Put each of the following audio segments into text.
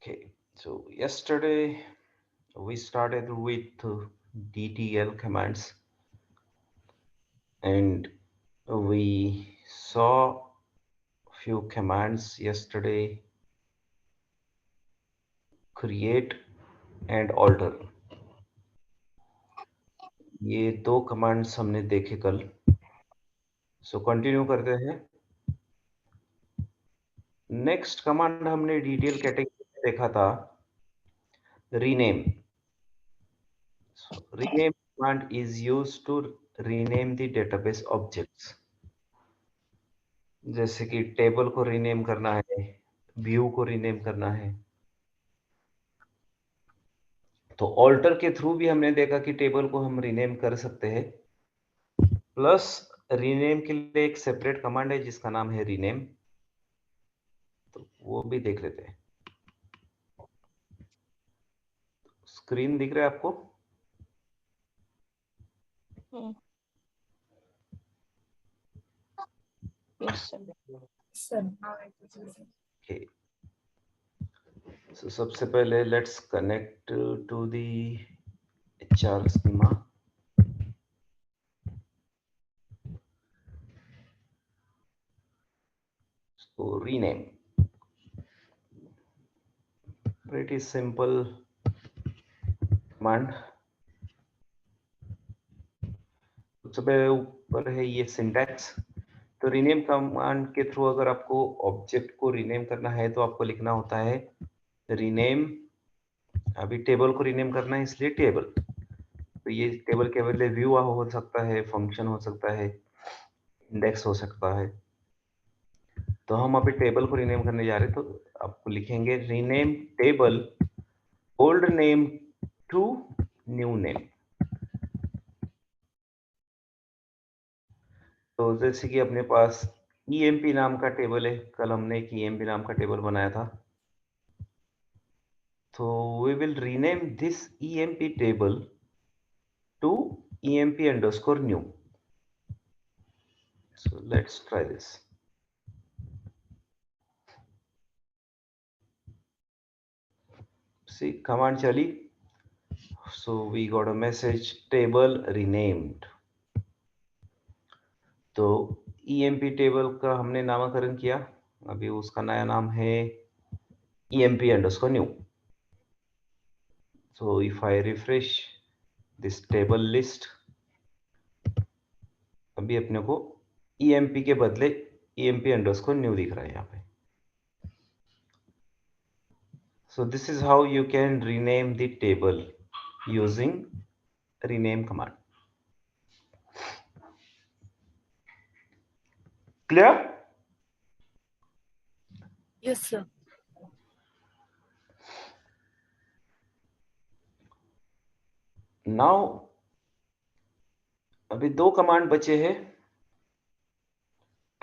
Okay, so yesterday we started with DTL commands and we saw few commands yesterday, create and alter. ये दो commands हमने देखे कल। So continue करते हैं। नेक्स्ट कमांड हमने डिटेल कैटेगरी में देखा था, rename. Rename command is used to rename the database objects. जैसे कि टेबल को रीनेम करना है, व्यू को रीनेम करना है। तो ऑल्टर के थ्रू भी हमने देखा कि टेबल को हम रीनेम कर सकते हैं। प्लस रीनेम के लिए एक सेपरेट कमांड है जिसका नाम है रीनेम, तो वो भी देख लेते हैं। स्क्रीन दिख रहा है आपको? Yes, sir. Okay. So सबसे पहले let's connect to the HR schema. So rename, pretty simple command. सबसे पहले ऊपर है ये सिंटैक्स। तो रीनेम कमांड के थ्रू अगर आपको ऑब्जेक्ट को रीनेम करना है तो आपको लिखना होता है रीनेम। अभी टेबल को रीनेम करना है इसलिए टेबल, तो ये टेबल के बदले व्यू हो सकता है, फंक्शन हो सकता है, इंडेक्स हो सकता है। तो हम अभी टेबल को रीनेम करने जा रहे हैं, तो आपको लिखेंगे rename table old name to new name. तो जैसे कि अपने पास EMP नाम का टेबल है, कल हमने एक EMP नाम का टेबल बनाया था। तो we will rename this EMP table to EMP underscore new. So let's try this. See, command chali. So we got a message table renamed. तो EMP टेबल का हमने नामकरण किया, अभी उसका नया नाम है EMP underscore new. So if I refresh this table list, अभी अपने को EMP के बदले EMP underscore new दिख रहा है यहाँ पे। So this is how you can rename the table using rename command. Clear? Yes, sir. Now अभी दो कमांड बचे हैं,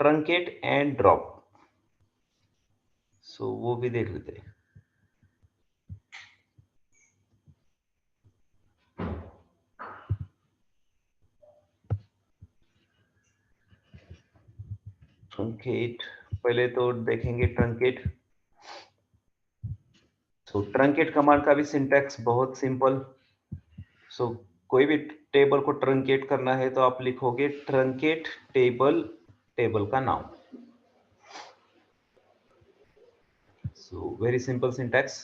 ट्रंकेट एंड ड्रॉप। सो वो भी देख लेते हैं। ट्रंकेट पहले तो देखेंगे ट्रंकेट। सो ट्रंकेट कमांड का भी सिंटैक्स बहुत सिंपल। सो कोई भी टेबल को ट्रंकेट करना है तो आप लिखोगे ट्रंकेट टेबल, टेबल का नाम। So very simple syntax.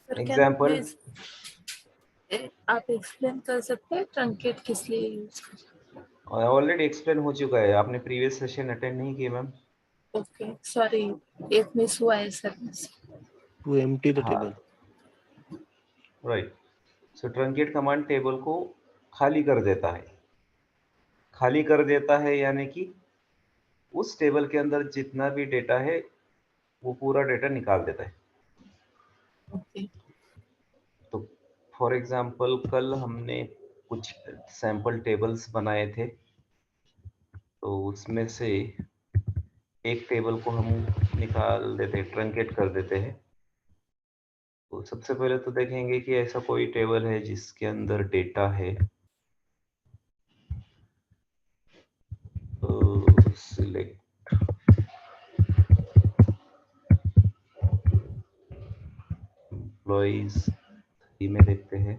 Example, आप एक्सप्लेन कर सकते हैं ट्रंकेट किस लिए यूज करते हैं? ऑलरेडी एक्सप्लेन हो चुका है, आपने प्रीवियस सेशन अटेंड नहीं किए मैम। ओके, सॉरी, एक मिस हुआ है sir. To empty the table. Right. So truncate command table को खाली कर देता है। खाली कर देता है यानी कि उस टेबल के अंदर जितना भी डेटा है वो पूरा डेटा निकाल देता है। ओके, तो फॉर एग्जांपल कल हमने कुछ सैंपल टेबल्स बनाए थे, तो उसमें से एक टेबल को हम निकाल देते, ट्रंकेट कर देते हैं। तो सबसे पहले तो देखेंगे कि ऐसा कोई टेबल है जिसके अंदर डेटा है। तो सिलेक्ट एम्प्लॉइज में देखते हैं।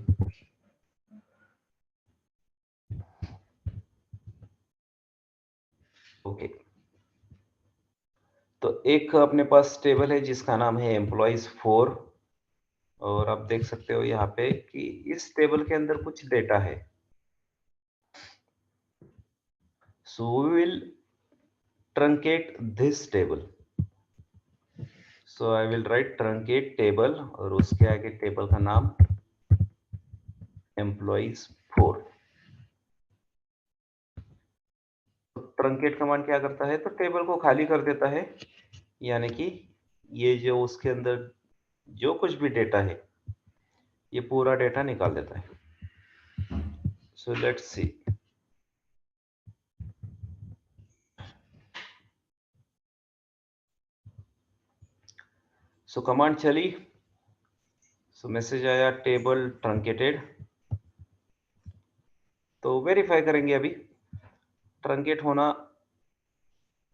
ओके, तो एक अपने पास टेबल है जिसका नाम है एम्प्लॉइज 4, और आप देख सकते हो यहाँ पे कि इस टेबल के अंदर कुछ डेटा है। So we will truncate this table. So I will write truncate table और उसके आगे टेबल का नाम एम्प्लॉइज 4। ट्रंकेट कमांड क्या करता है, तो टेबल को खाली कर देता है, यानी कि ये जो उसके अंदर जो कुछ भी डेटा है ये पूरा डेटा निकाल देता है। So let's C. So command चली, सो मैसेज आया टेबल ट्रंकेटेड। तो वेरीफाई करेंगे अभी ट्रंकेट होना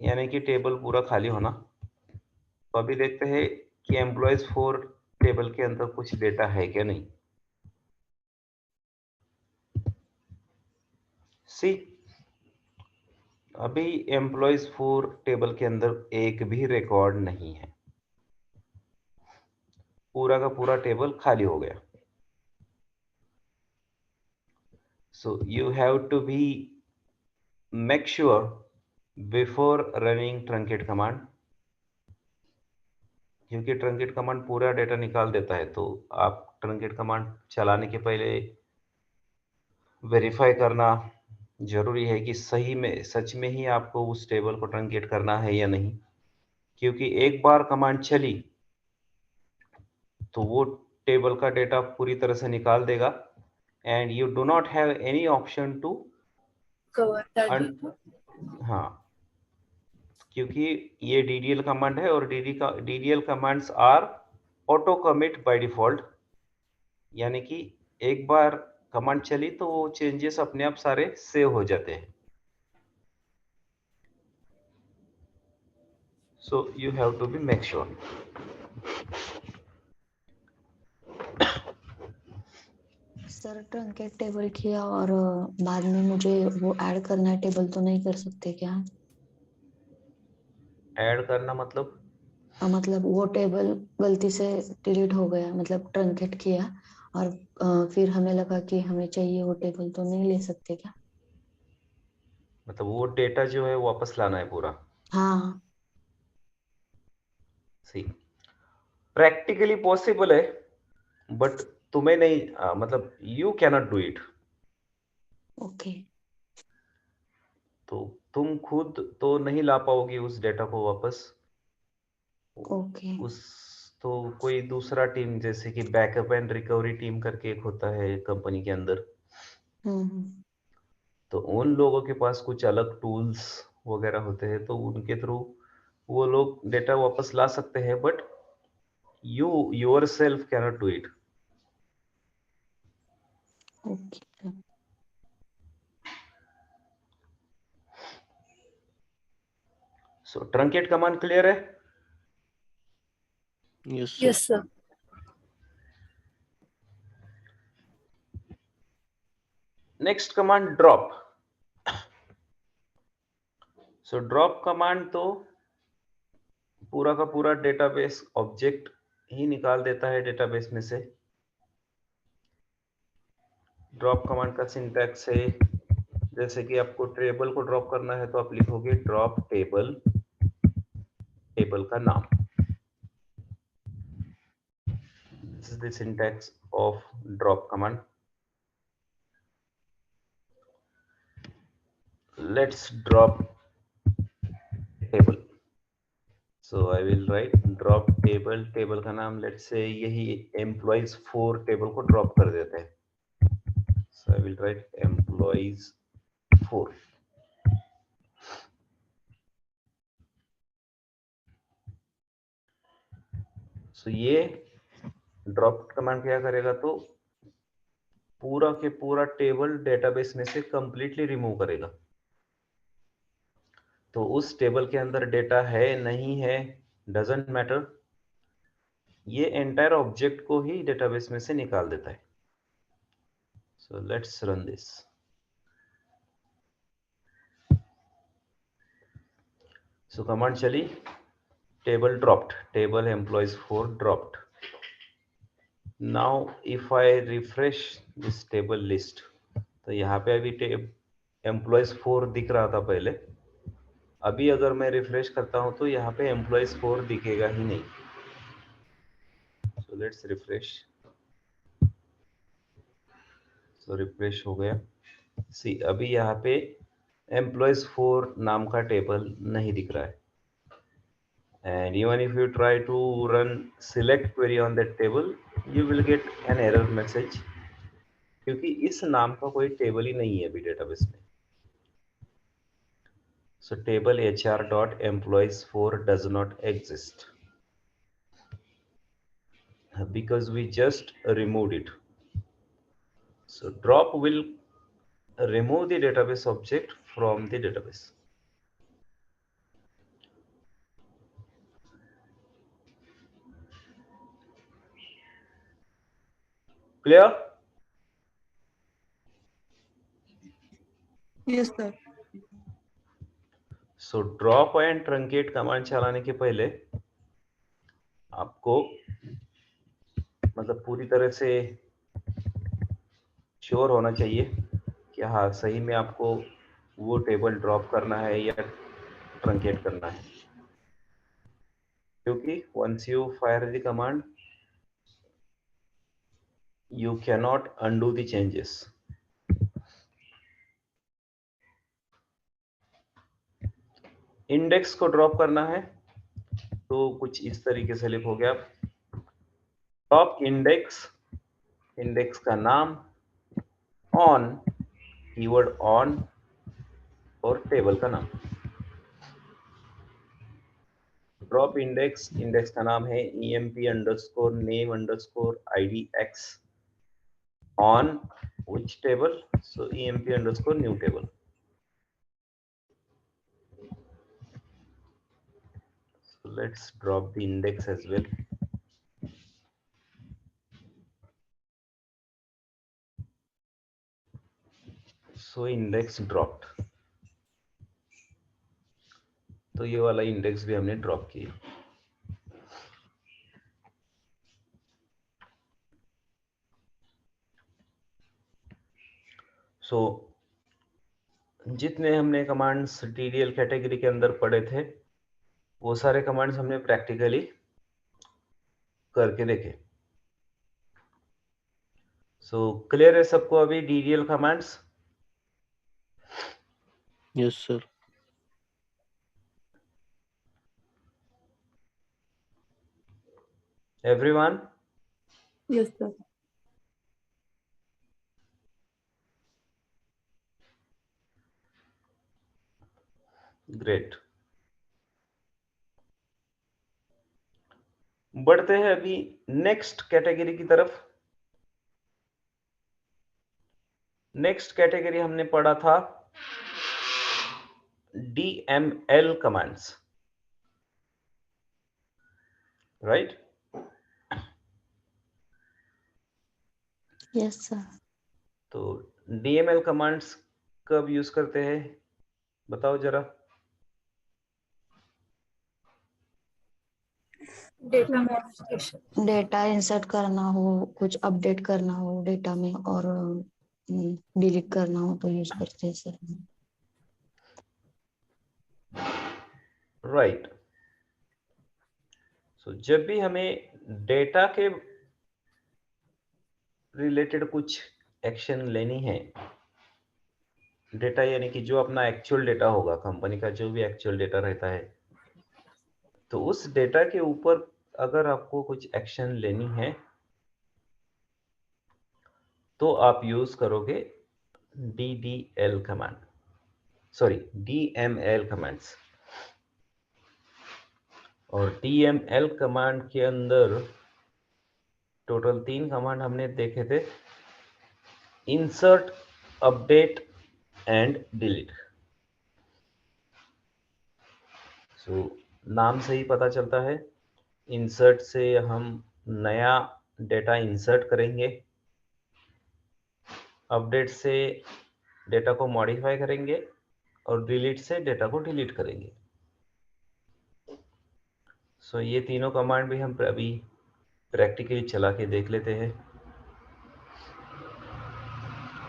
यानी कि टेबल पूरा खाली होना। तो अभी देखते हैं कि एम्प्लॉइज 4 टेबल के अंदर कुछ डेटा है क्या नहीं। सी, अभी एम्प्लॉइज 4 टेबल के अंदर एक भी रिकॉर्ड नहीं है, पूरा का पूरा टेबल खाली हो गया। So you have to be make sure before running truncate command, क्योंकि ट्रंकेट कमांड पूरा डेटा निकाल देता है। तो आप ट्रंकेट कमांड चलाने के पहले वेरीफाई करना जरूरी है कि सही में सच में ही आपको उस टेबल को ट्रंकेट करना है या नहीं, क्योंकि एक बार कमांड चली तो वो टेबल का डेटा पूरी तरह से निकाल देगा and you do not have any option to cover that data. हाँ, क्योंकि ये DDL कमांड है और DDL commands are auto commit by default, यानी कि एक बार कमांड चली तो वो चेंजेस अपने आप सारे सेव हो जाते हैं। So you have to be make sure. Sir truncate table किया और बाद में मुझे वो ऐड करना है टेबल, तो नहीं कर सकते क्या? ऐड करना मतलब मतलब वो टेबल गलती से डिलीट हो गया, मतलब ट्रंकेट किया और फिर हमें लगा कि हमें चाहिए वो टेबल, तो नहीं ले सकते क्या? मतलब वो डेटा जो है वापस लाना है पूरा। हाँ। सी, प्रैक्टिकली पॉसिबल है बट तुम्हें नहीं मतलब you cannot do it. Okay. तो तुम खुद तो नहीं ला पाओगी उस डेटा को वापस। ओके। उस तो कोई दूसरा टीम जैसे कि बैकअप एंड रिकवरी टीम करके एक होता है कंपनी के अंदर, हम्म। तो उन लोगों के पास कुछ अलग टूल्स वगैरह होते हैं, तो उनके थ्रू वो लोग डेटा वापस ला सकते हैं, but you yourself cannot do it. Okay. So truncate command clear है? Yes Yes, sir. Next command drop. So drop command तो पूरा का पूरा डेटाबेस ऑब्जेक्ट ही निकाल देता है डेटाबेस में से। ड्रॉप कमांड का सिंटैक्स है, जैसे कि आपको टेबल को ड्रॉप करना है तो आप लिखोगे ड्रॉप टेबल, टेबल का नाम। This is the syntax of drop command. Let's drop table. So I will right drop table, table का नाम लेट्स से यही एम्प्लॉइज 4 टेबल को ड्रॉप कर देते हैं। सो आई विल राइट एम्प्लॉइज 4। सो ये ड्रॉप कमांड क्या करेगा, तो पूरा के पूरा टेबल डेटाबेस में से कंप्लीटली रिमूव करेगा। तो उस टेबल के अंदर डेटा है नहीं है डजंट मैटर, ये एंटायर ऑब्जेक्ट को ही डेटाबेस में से निकाल देता है। So let's run this. So command चली, table dropped, table employees 4 dropped. Now if I refresh this table list, तो यहाँ पे अभी एम्प्लॉयज 4 दिख रहा था पहले, अभी अगर मैं रिफ्रेश करता हूं तो यहाँ पे एम्प्लॉयज 4 दिखेगा ही नहीं। So let's refresh. So refresh हो गया। सी अभी यहाँ पे एम्प्लॉयज 4 नाम का टेबल नहीं दिख रहा है। And even if you try to run select query on that table, you will get an error message, क्योंकि इस नाम का कोई टेबल ही नहीं है अभी डेटाबेस में। So table hr dot employees 4 does not exist because we just removed it. So drop will remove the database object from the database. Clear? Yes, sir. So drop and truncate command चलाने के पहले आपको मतलब पूरी तरह से sure होना चाहिए कि हाँ सही में आपको वो टेबल ड्रॉप करना है या ट्रंकेट करना है, क्योंकि once you fire the command you cannot undo the changes. Index को ड्रॉप करना है तो कुछ इस तरीके से लिखोगे आप, ड्रॉप इंडेक्स, इंडेक्स का नाम, ऑन, कीवर्ड ऑन और टेबल का नाम। ड्रॉप इंडेक्स, इंडेक्स का नाम है emp underscore name underscore idx on which table, so emp underscore new table. So let's drop the index as well. So index dropped, तो ये वाला इंडेक्स भी हमने ड्रॉप किया। सो जितने हमने कमांड्स टीडीएल कैटेगरी के अंदर पढ़े थे वो सारे कमांड्स हमने प्रैक्टिकली करके देखे। सो क्लियर है सबको अभी DDL commands? Yes sir. Everyone? Yes, sir. Great. बढ़ते हैं अभी नेक्स्ट कैटेगरी की तरफ। नेक्स्ट कैटेगरी हमने पढ़ा था DML commands, right? Yes sir. तो DML कमांड्स कब यूज करते हैं बताओ जरा। डेटा मॉडिफिकेशन, डेटा इंसर्ट करना हो, कुछ अपडेट करना हो डेटा में और डिलीट करना हो तो यूज करते हैं सर। राइट। सो जब भी हमें डेटा के रिलेटेड कुछ एक्शन लेनी है, डेटा यानी कि जो अपना एक्चुअल डेटा होगा, कंपनी का जो भी एक्चुअल डेटा रहता है, तो उस डेटा के ऊपर अगर आपको कुछ एक्शन लेनी है तो आप यूज करोगे DDL command, sorry DML commands. और DML कमांड के अंदर टोटल 3 कमांड हमने देखे थे, इंसर्ट, अपडेट एंड डिलीट। सो नाम से ही पता चलता है, इंसर्ट से हम नया डेटा इंसर्ट करेंगे, अपडेट से डेटा को मॉडिफाई करेंगे और डिलीट से डेटा को डिलीट करेंगे। सो ये तीनों कमांड भी हम अभी प्रैक्टिकली चला के देख लेते हैं।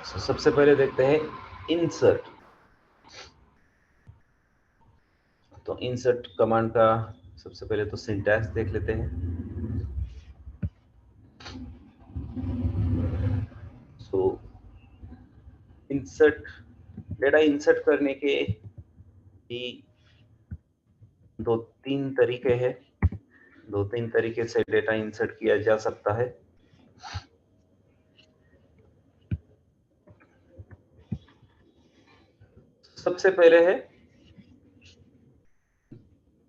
सो सबसे पहले देखते हैं इंसर्ट। तो इंसर्ट कमांड का सबसे पहले तो सिंटैक्स देख लेते हैं। सो इंसर्ट, डेटा इंसर्ट करने के भी दो तीन तरीके हैं। दो तीन तरीके से डेटा इंसर्ट किया जा सकता है। सबसे पहले है,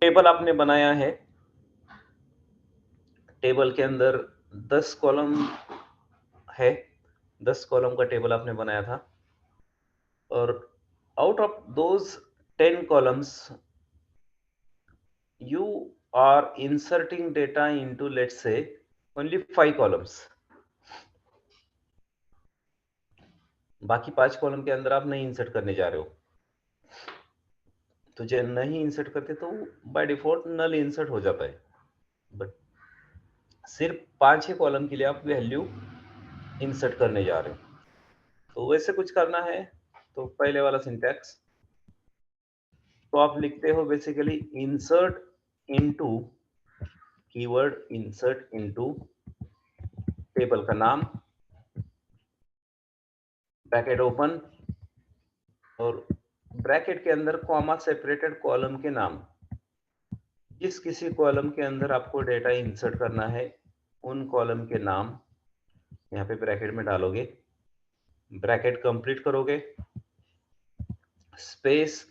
टेबल आपने बनाया है, टेबल के अंदर 10 कॉलम है, 10 कॉलम का टेबल आपने बनाया था, और out of those 10 columns you are inserting data into, let's say, only 5 columns. बाकी 5 कॉलम के अंदर आप नहीं इंसर्ट करने जा रहे हो। तो जब नहीं इंसर्ट करते तो बाय डिफॉल्ट नल इंसर्ट हो जाता है, बट सिर्फ 5 कॉलम के लिए आप वैल्यू इंसर्ट करने जा रहे हो। तो वैसे कुछ करना है तो पहले वाला सिंटैक्स, तो आप लिखते हो basically insert into, keyword insert into, table का नाम, ब्रैकेट ओपन, और ब्रैकेट के अंदर कॉमा सेपरेटेड कॉलम के नाम। जिस किसी कॉलम के अंदर आपको डेटा इंसर्ट करना है उन कॉलम के नाम यहाँ पे ब्रैकेट में डालोगे, ब्रैकेट कंप्लीट करोगे, स्पेस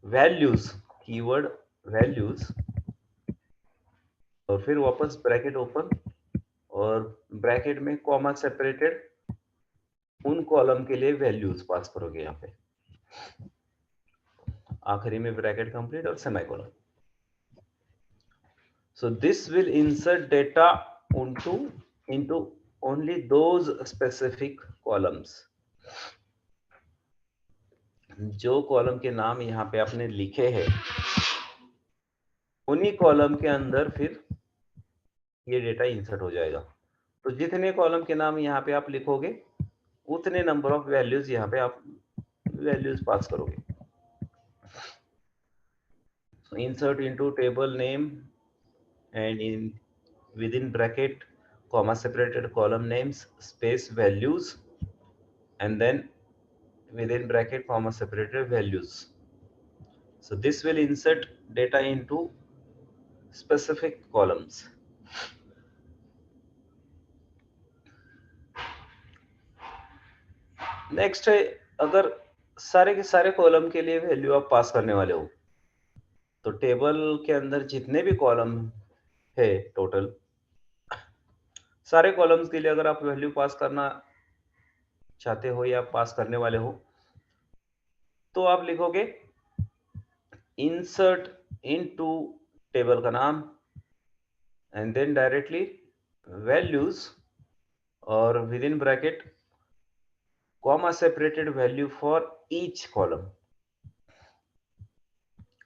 वैल्यूज, कीवर्ड वैल्यूज, और फिर वापस ब्रैकेट ओपन और ब्रैकेट में कॉमा सेपरेटेड उन कॉलम के लिए वैल्यूज पास करोगे यहाँ पे, आखिरी में ब्रैकेट कंप्लीट और semicolon. So this will insert data into only those specific columns. जो कॉलम के नाम यहाँ पे आपने लिखे हैं उन्हीं कॉलम के अंदर फिर ये डेटा इंसर्ट हो जाएगा। तो जितने कॉलम के नाम यहाँ पे आप लिखोगे उतने नंबर ऑफ वैल्यूज यहाँ पे आप वैल्यूज पास करोगे। So insert into table name and within bracket comma separated column names space values, and then within bracket comma separated values. So this will insert data into specific columns. Next है, अगर सारे के सारे column के लिए value आप पास करने वाले हो, तो टेबल के अंदर जितने भी कॉलम है टोटल सारे कॉलम्स के लिए अगर आप वैल्यू पास करना चाहते हो या पास करने वाले हो, तो आप लिखोगे इंसर्ट इनटू टेबल का नाम एंड देन डायरेक्टली वैल्यूज और with in bracket comma separated value for each column,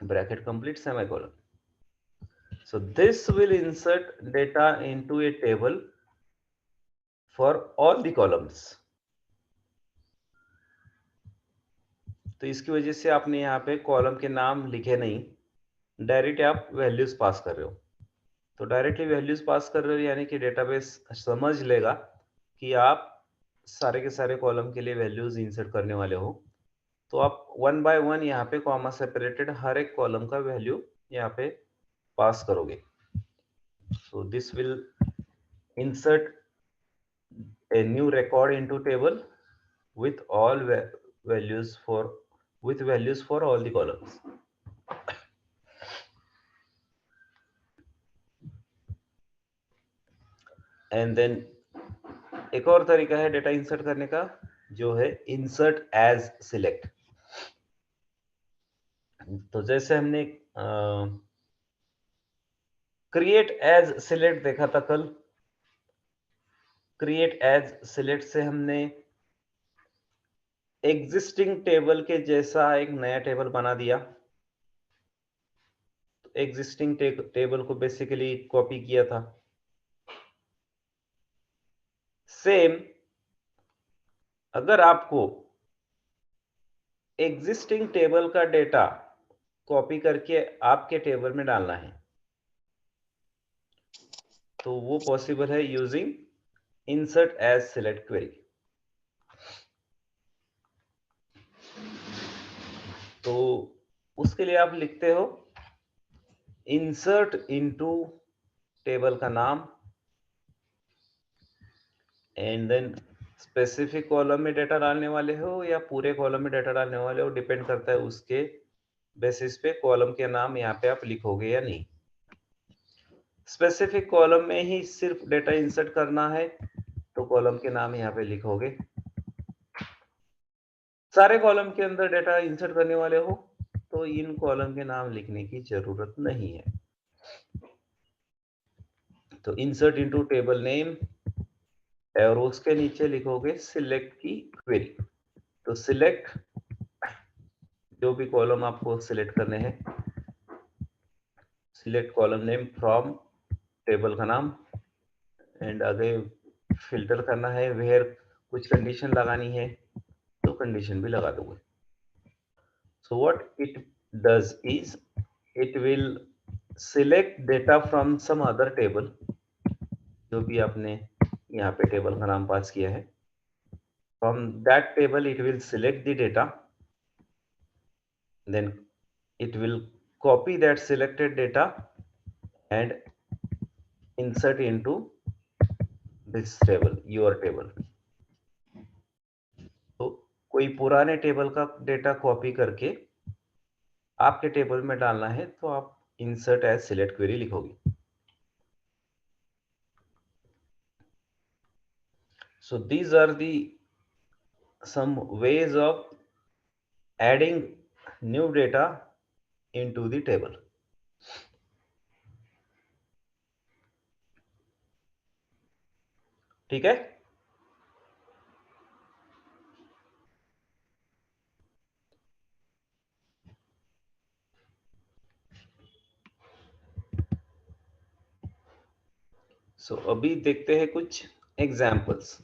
bracket complete semicolon. So this will insert data into a table for all the columns. तो इसकी वजह से आपने यहाँ पे कॉलम के नाम लिखे नहीं, डायरेक्ट आप वैल्यूज पास कर रहे हो। तो डायरेक्टली वैल्यूज पास कर रहे हो यानी कि डेटाबेस समझ लेगा कि आप सारे के सारे कॉलम के लिए वैल्यूज इंसर्ट करने वाले हो। तो आप 1 बाय 1 यहाँ पे कॉमा सेपरेटेड हर एक कॉलम का वैल्यू यहाँ पे पास करोगे। So this will insert a new record into table with all values for all the columns. And then एक और तरीका है डेटा इंसर्ट करने का जो है इंसर्ट एज सिलेक्ट। तो जैसे हमने क्रिएट एज सिलेक्ट देखा था कल, क्रिएट एज सिलेक्ट से हमने एग्जिस्टिंग टेबल के जैसा एक नया टेबल बना दिया। एग्जिस्टिंग टेबल को बेसिकली कॉपी किया था। सेम अगर आपको एग्जिस्टिंग टेबल का डेटा कॉपी करके आपके टेबल में डालना है तो वो पॉसिबल है using insert edge select query. तो उसके लिए आप लिखते हो इंसर्ट इनटू टेबल का नाम एंड देन स्पेसिफिक कॉलम में डेटा डालने वाले हो या पूरे कॉलम में डेटा डालने वाले हो, डिपेंड करता है उसके बेसिस पे कॉलम के नाम यहाँ पे आप लिखोगे या नहीं। स्पेसिफिक कॉलम में ही सिर्फ डेटा इंसर्ट करना है तो कॉलम के नाम यहाँ पे लिखोगे। सारे कॉलम के अंदर डेटा इंसर्ट करने वाले हो तो इन कॉलम के नाम लिखने की जरूरत नहीं है। तो इंसर्ट इनटू टेबल नेम और उसके नीचे लिखोगे सिलेक्ट की क्वेरी। तो सिलेक्ट जो भी कॉलम आपको सिलेक्ट करने हैं, select column name from table का नाम एंड आगे फिल्टर करना है, वेयर कुछ कंडीशन लगानी है तो कंडीशन भी लगा दोगे। So what it does is it will select data from some other table, जो भी आपने यहाँ पे टेबल का नाम पास किया है, from that table it will select the data, then it will copy that selected data and insert into this table, your table। तो कोई पुराने टेबल का डेटा कॉपी करके आपके टेबल में डालना है तो आप इंसर्ट एज सिलेक्ट क्वेरी लिखोगे। So these are the some ways of adding new data into the table। ठीक है। सो अभी देखते हैं कुछ एग्जाम्पल्स।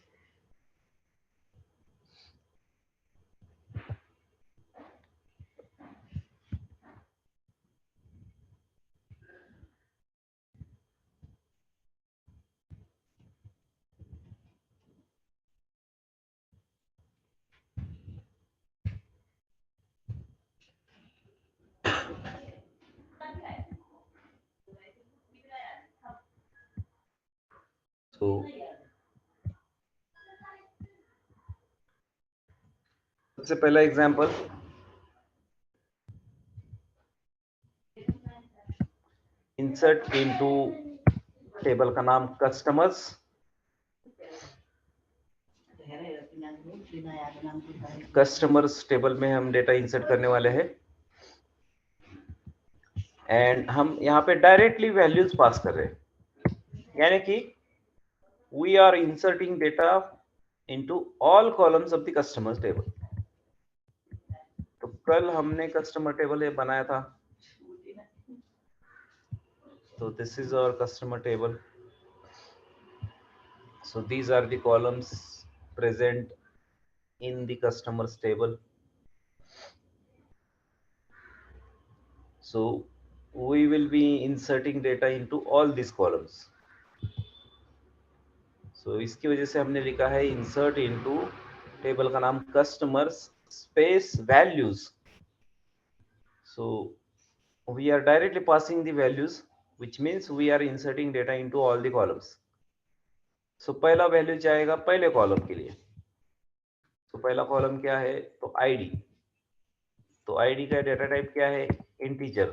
तो सबसे पहला एग्जाम्पल, इंसर्ट इनटू टेबल का नाम कस्टमर्स। कस्टमर्स टेबल में हम डेटा इंसर्ट करने वाले हैं एंड हम यहाँ पे डायरेक्टली वैल्यूज पास कर रहे हैं, यानी कि we are inserting data into all columns of the customers table. तो कल हमने कस्टमर टेबल बनाया था, so this is our customer table। So these are the columns present in the customers table। So we will be inserting data into all these columns। So इसकी वजह से हमने लिखा है insert into टेबल का नाम customers space values। So we are directly passing the values, which means we are inserting data into all the columns। So पहला value जाएगा पहले कॉलम के लिए। तो पहला कॉलम क्या है, तो आईडी। तो आईडी का डेटा टाइप क्या है, इंटीजर।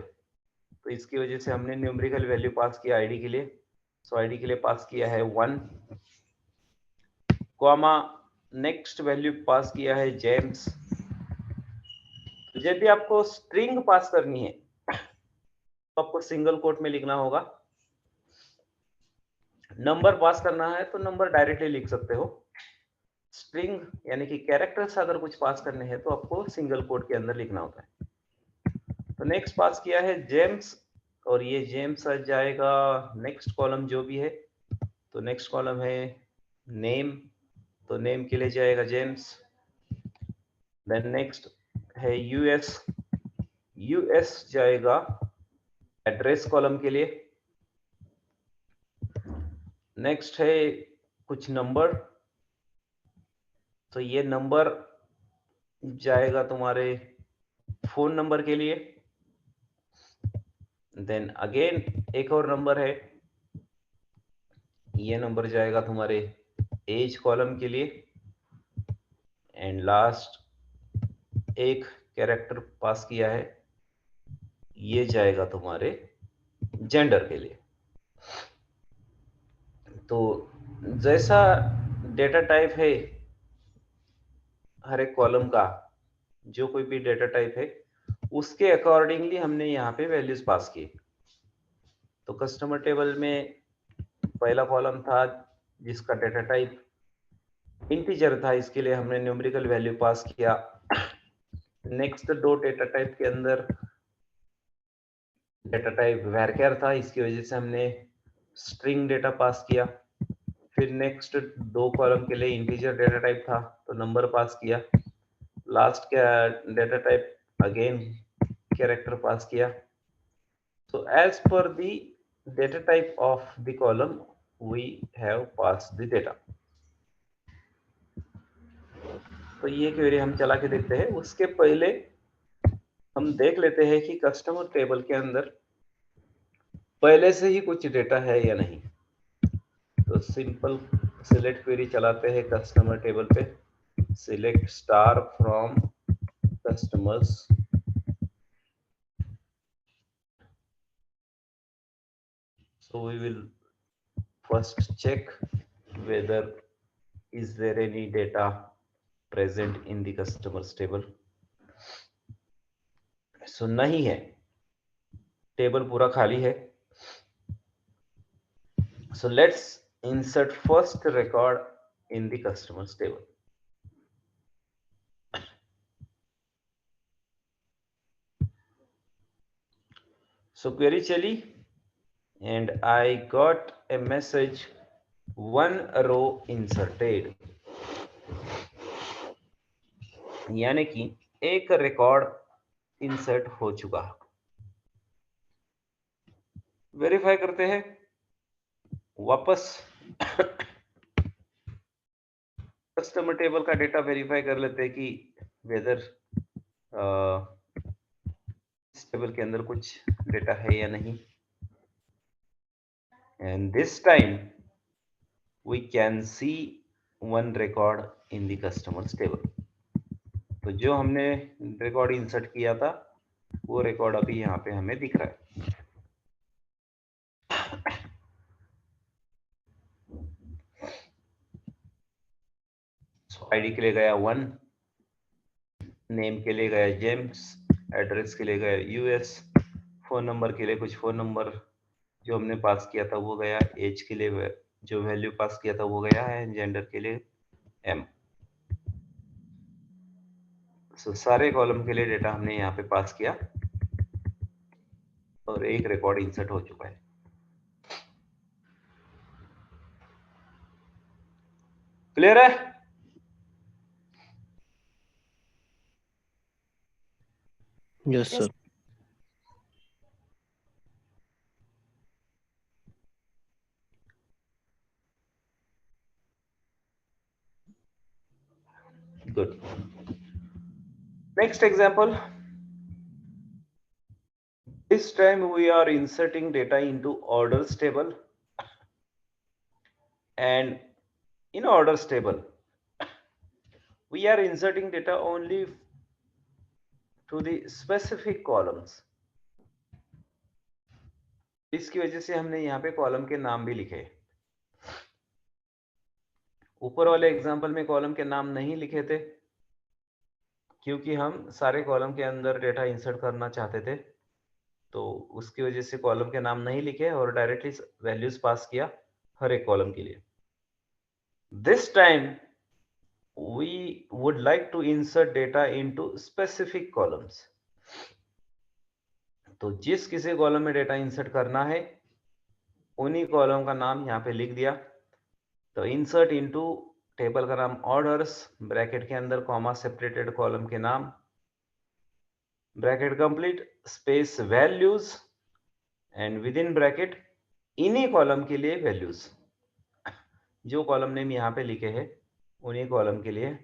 तो इसकी वजह से हमने न्यूमेरिकल वैल्यू पास किया आईडी के लिए। सो आईडी के लिए पास किया है 1, कॉमा नेक्स्ट वैल्यू पास किया है जेम्स। तो जब भी आपको स्ट्रिंग पास करनी है तो आपको सिंगल कोट में लिखना होगा। नंबर पास करना है तो नंबर डायरेक्टली लिख सकते हो। स्ट्रिंग यानी कि कैरेक्टर्स अगर कुछ पास करने हैं तो आपको सिंगल कोट के अंदर लिखना होता है। तो नेक्स्ट पास किया है जेम्स, और ये जेम्स आ जाएगा नेक्स्ट कॉलम जो भी है। तो नेक्स्ट कॉलम है नेम, तो नेम के लिए जाएगा जेम्स। देन नेक्स्ट है यूएस, यूएस जाएगा एड्रेस कॉलम के लिए। नेक्स्ट है कुछ नंबर, तो ये नंबर जाएगा तुम्हारे फोन नंबर के लिए। देन अगेन एक और नंबर है, ये नंबर जाएगा तुम्हारे एज कॉलम के लिए। एंड लास्ट एक कैरेक्टर पास किया है, ये जाएगा तुम्हारे जेंडर के लिए। तो जैसा डेटा टाइप है हर एक कॉलम का, जो कोई भी डेटा टाइप है उसके अकॉर्डिंगली हमने यहाँ पे वैल्यूज पास की। तो कस्टमर टेबल में पहला कॉलम था जिसका डेटा टाइप इंटीजर था, इसके लिए हमने न्यूमेरिकल वैल्यू पास किया। नेक्स्ट दो डेटा टाइप के अंदर डेटा टाइप varchar था, इसकी वजह से हमने स्ट्रिंग डेटा पास किया। फिर नेक्स्ट दो कॉलम के लिए इंटीजर डेटा टाइप था तो नंबर पास किया। लास्ट का डेटा टाइप अगेन कैरेक्टर पास किया। So as per the data type of the column, we have passed the data. तो ये क्वेरी हम चला के देखते हैं। उसके पहले हम देख लेते हैं कि कस्टमर टेबल के अंदर पहले से ही कुछ डेटा है या नहीं। तो सिंपल सिलेक्ट क्वेरी चलाते हैं कस्टमर टेबल पे, select star from customers. So we will first check whether is there any data present in the customers table. So नहीं है, टेबल पूरा खाली है। So let's insert first record in the customers table. So query चली and I got a message, one row inserted, यानी कि एक record insert हो चुका। वेरीफाई करते हैं वापस कस्टमर टेबल का डेटा वेरीफाई कर लेते हैं कि वेदर इस टेबल के अंदर कुछ डेटा है या नहीं। And this time we can see one record in the customers table. तो जो हमने रिकॉर्ड इंसर्ट किया था वो रिकॉर्ड अभी यहाँ पे हमें दिख रहा है। आईडी के लिए गया 1, नेम के लिए गया जेम्स, एड्रेस के लिए गया यूएस, फोन नंबर के लिए कुछ फोन नंबर जो हमने पास किया था वो गया, एज के लिए जो वैल्यू पास किया था वो गया है, जेंडर के लिए एम। सो सारे कॉलम के लिए डेटा हमने यहाँ पे पास किया और एक रिकॉर्ड इंसर्ट हो चुका है। क्लियर है? Yes sir. Good. Next example. This time we are inserting data into orders table, and in orders table we are inserting data only to the specific columns. इसकी वजह से हमने यहाँ पे कॉलम के नाम भी लिखे। ऊपर वाले एग्जांपल में कॉलम के नाम नहीं लिखे थे क्योंकि हम सारे कॉलम के अंदर डेटा इंसर्ट करना चाहते थे, तो उसकी वजह से कॉलम के नाम नहीं लिखे और डायरेक्टली वैल्यूज पास किया। हर एक कॉलम के लिए। This time we would like to insert data into specific columns। तो जिस किसी कॉलम में डेटा इंसर्ट करना है उन्हीं कॉलम का नाम यहाँ पे लिख दिया। तो इंसर्ट इनटू टेबल का नाम ऑर्डर्स, ब्रैकेट के अंदर कॉमा सेपरेटेड कॉलम के नाम, bracket complete, space values, and with in bracket इन्हीं कॉलम के लिए वैल्यूज। जो कॉलम नेम यहाँ पे लिखे हैं उन्हीं कॉलम के लिए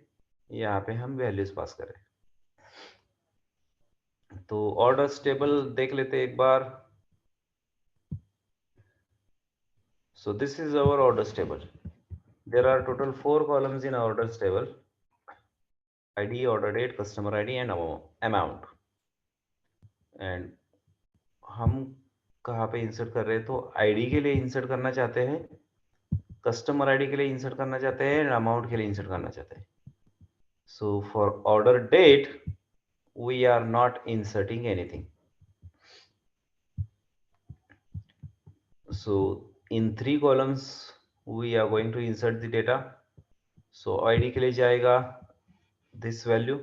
यहाँ पे हम वैल्यूज पास करें। तो ऑर्डर्स टेबल देख लेते एक बार। So this is our orders table. There are total 4 columns in orders table: ID, order date, customer ID and amount. And हम कहाँ पे इंसर्ट कर रहे हैं? तो ID के लिए इंसर्ट करना चाहते हैं, कस्टमर ID के लिए इंसर्ट करना चाहते हैं, अमाउंट के लिए इंसर्ट करना चाहते हैं। So for order date we are not inserting anything. So in 3 columns we are going to insert the data. So ID के लिए जाएगा this value,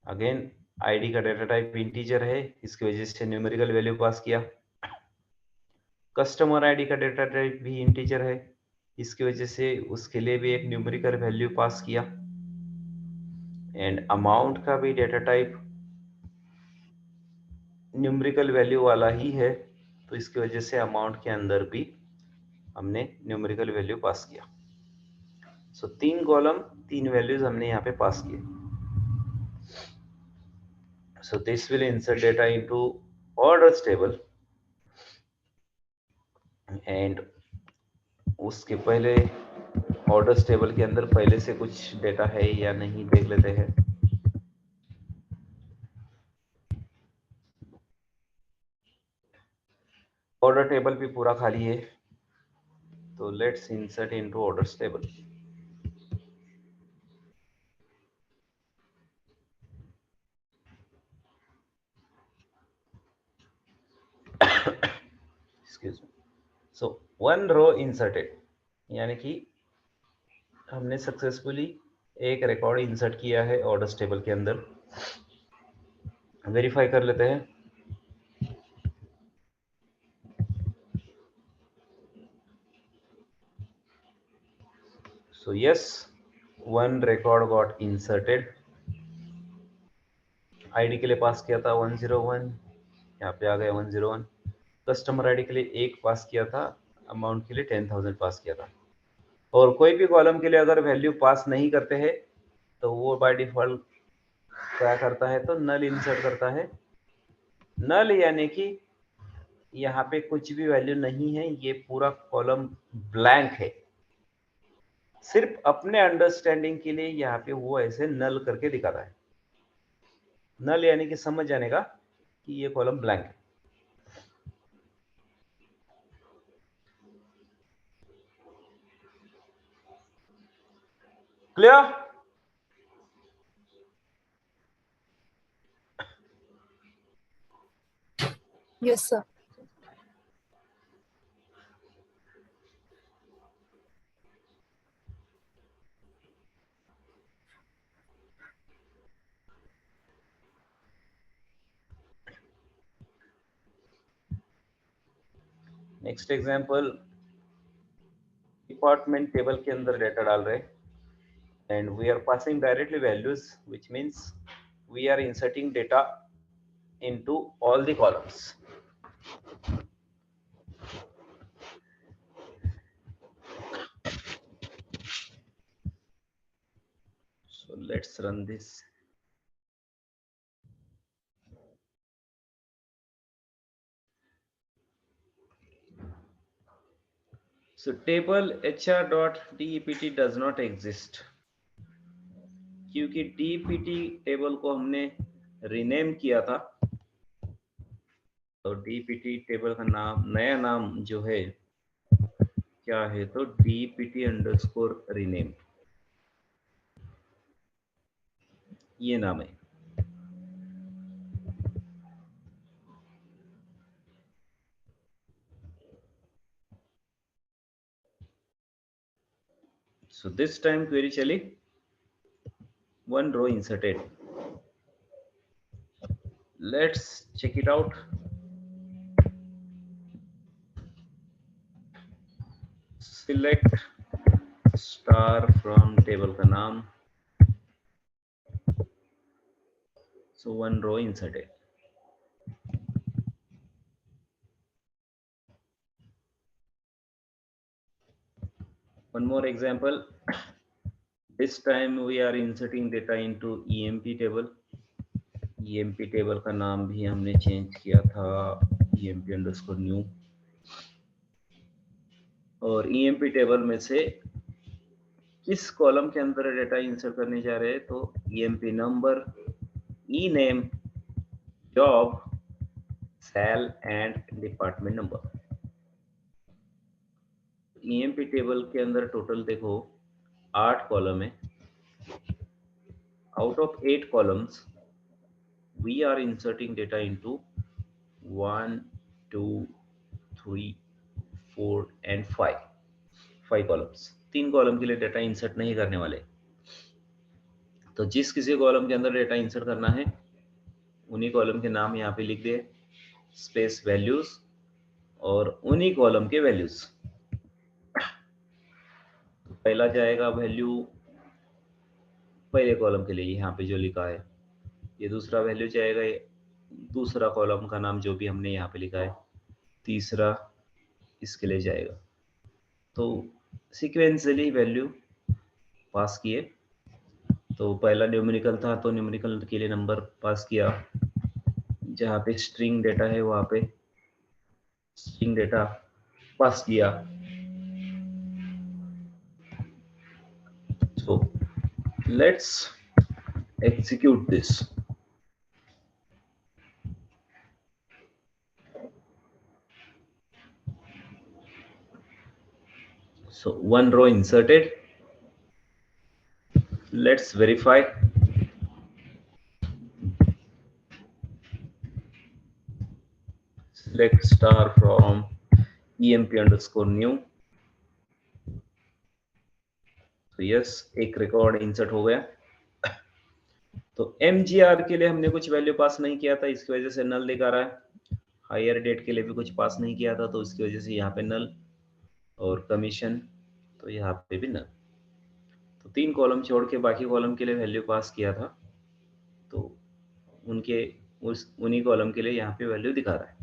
अगेन ID का डेटा टाइप इंटीजर है, इसकी वजह से न्यूमेरिकल वैल्यू पास किया। Customer ID का डेटा टाइप भी इंटीजर है, इसकी वजह से उसके लिए भी एक न्यूमेरिकल वैल्यू पास किया। एंड अमाउंट का भी डेटा टाइप न्यूमेरिकल वैल्यू वाला ही है, तो इसकी वजह से अमाउंट के अंदर भी हमने न्यूमेरिकल वैल्यू पास किया। सो 3 कॉलम 3 वैल्यूज हमने यहाँ पे पास किए। So this will insert data into orders table, and उसके पहले orders table के अंदर पहले से कुछ डेटा है या नहीं देख लेते हैं। ऑर्डर टेबल भी पूरा खाली है, तो let's insert into orders table. Excuse me. So 1 row inserted, यानी कि हमने सक्सेसफुली एक रिकॉर्ड इंसर्ट किया है ऑर्डर्स टेबल के अंदर। वेरीफाई कर लेते हैं। So yes, 1 record got inserted। ID के लिए पास किया था 101, यहाँ पे आ गया 101। कस्टमर ID के लिए 1 पास किया था, अमाउंट के लिए 10,000 पास किया था। और कोई भी कॉलम के लिए अगर वैल्यू पास नहीं करते हैं तो वो बाय डिफॉल्ट क्या करता है, तो नल इंसर्ट करता है। नल यानी कि यहाँ पे कुछ भी वैल्यू नहीं है, ये पूरा कॉलम ब्लैंक है। सिर्फ अपने अंडरस्टैंडिंग के लिए यहाँ पे वो ऐसे नल करके दिखाता है। नल यानी कि समझ जाने का कि ये कॉलम ब्लैंक है। Clear? Yes, sir. Next example, department table के अंदर डेटा डाल रहे and we are passing directly values, which means we are inserting data into all the columns. So let's run this. So table hr.dept does not exist, क्योंकि dpt table को हमने rename किया था। तो dpt टेबल का नाम, नया नाम जो है क्या है, तो dpt_rename ये नाम है। So this time query चली, one row inserted. Let's check it out. Select star from table का नाम. So one row inserted. One more example. This time we are inserting data into EMP table. EMP table का नाम भी हमने change किया था EMP_new. और EMP table में से इस कॉलम के अंदर डेटा इंसर्ट करने जा रहे हैं, तो EMP number, E name, job, sal and department number. EMP table के अंदर टोटल देखो 8 कॉलम है. Out of 8 columns, we are inserting data into 1, 2, 3, 4 and 5. 5 columns. 3 column के लिए डेटा इंसर्ट नहीं करने वाले. तो जिस किसी कॉलम के अंदर डेटा इंसर्ट करना है उन्हीं कॉलम के नाम यहाँ पे लिख दे, स्पेस वैल्यूज और उन्हीं कॉलम के वैल्यूज. तो पहला जाएगा वैल्यू पहले कॉलम के लिए यहाँ पे जो लिखा है, ये दूसरा वैल्यू जाएगा दूसरा कॉलम का नाम जो भी हमने यहाँ पे लिखा है, तीसरा इसके लिए जाएगा. तो सीक्वेंशियली वैल्यू पास किए. तो पहला न्यूमेरिकल था तो न्यूमेरिकल के लिए नंबर पास किया. जहाँ पे स्ट्रिंग डेटा है वहाँ पे स्ट्रिंग डेटा पास किया. So let's execute this. So one row inserted. Let's verify. Select star from EMP_new. तो यस, एक रिकॉर्ड इंसर्ट हो गया. तो MGR के लिए हमने कुछ वैल्यू पास नहीं किया था, इसकी वजह से नल दिखा रहा है. हायर डेट के लिए भी कुछ पास नहीं किया था तो इसकी वजह से यहाँ पे नल. और कमीशन तो यहाँ पे भी नल. तो 3 कॉलम छोड़ के बाकी कॉलम के लिए वैल्यू पास किया था, तो उनके उन्हीं कॉलम के लिए यहाँ पे वैल्यू दिखा रहा है.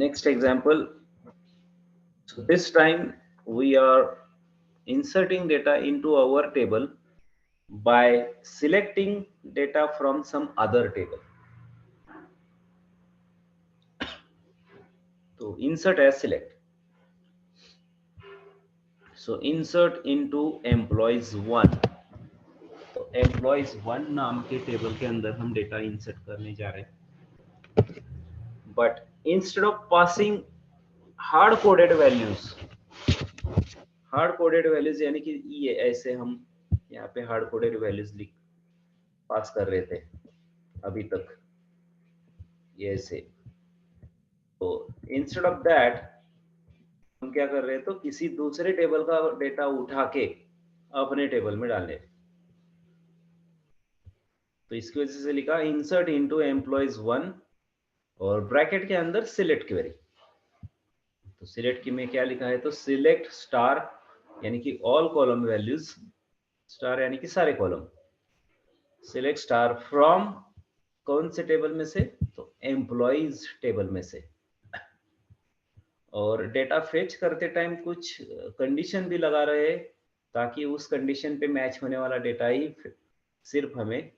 Next example. So this time we are inserting data into our table by selecting data from some other table. So insert as select. So insert into employees 1. तो employees 1 नाम के टेबल के अंदर हम डेटा इंसर्ट करने जा रहे हैं. But instead of passing hard coded values यानी कि ये ऐसे हम यहाँ पे हार्ड कोडेड वैल्यूज लिख पास कर रहे थे अभी तक, ये ऐसे. तो इंस्टेड ऑफ दैट हम क्या कर रहे हैं, तो किसी दूसरे टेबल का डेटा उठा के अपने टेबल में डाल रहे. तो इसकी वजह से लिखा इंसर्ट इनटू एम्प्लॉयज 1 और ब्रैकेट के अंदर सिलेक्ट क्वेरी. तो सिलेक्ट की में क्या लिखा है, तो सिलेक्ट स्टार यानी कि ऑल कॉलम वैल्यूज, स्टार यानी कि सारे कॉलम. सिलेक्ट स्टार फ्रॉम कौन से टेबल में से, तो एम्प्लॉइज टेबल में से. और डेटा फेच करते टाइम कुछ कंडीशन भी लगा रहे हैं ताकि उस कंडीशन पे मैच होने वाला डेटा ही सिर्फ हमें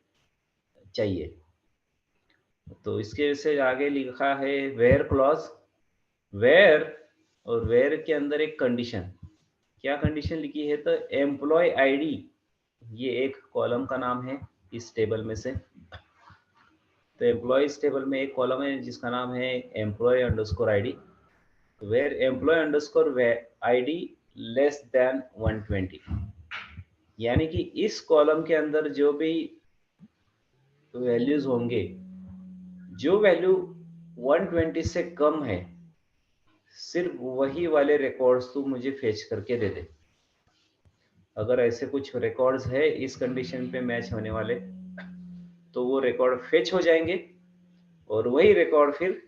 चाहिए. तो इसके वजह से आगे लिखा है वेयर क्लॉज. वेयर और वेयर के अंदर एक कंडीशन, क्या कंडीशन लिखी है, तो एम्प्लॉय आईडी, ये एक कॉलम का नाम है इस टेबल में से. तो एम्प्लॉयज टेबल में एक कॉलम है जिसका नाम है employee underscore ID. Where employee underscore ID less than 120, यानी कि इस कॉलम के अंदर जो भी वैल्यूज होंगे, जो वैल्यू 120 से कम है सिर्फ वही वाले रिकॉर्ड्स तू मुझे फेच करके दे दे। अगर ऐसे कुछ रिकॉर्ड्स है इस कंडीशन पे मैच होने वाले तो वो रिकॉर्ड फेच हो जाएंगे और वही रिकॉर्ड फिर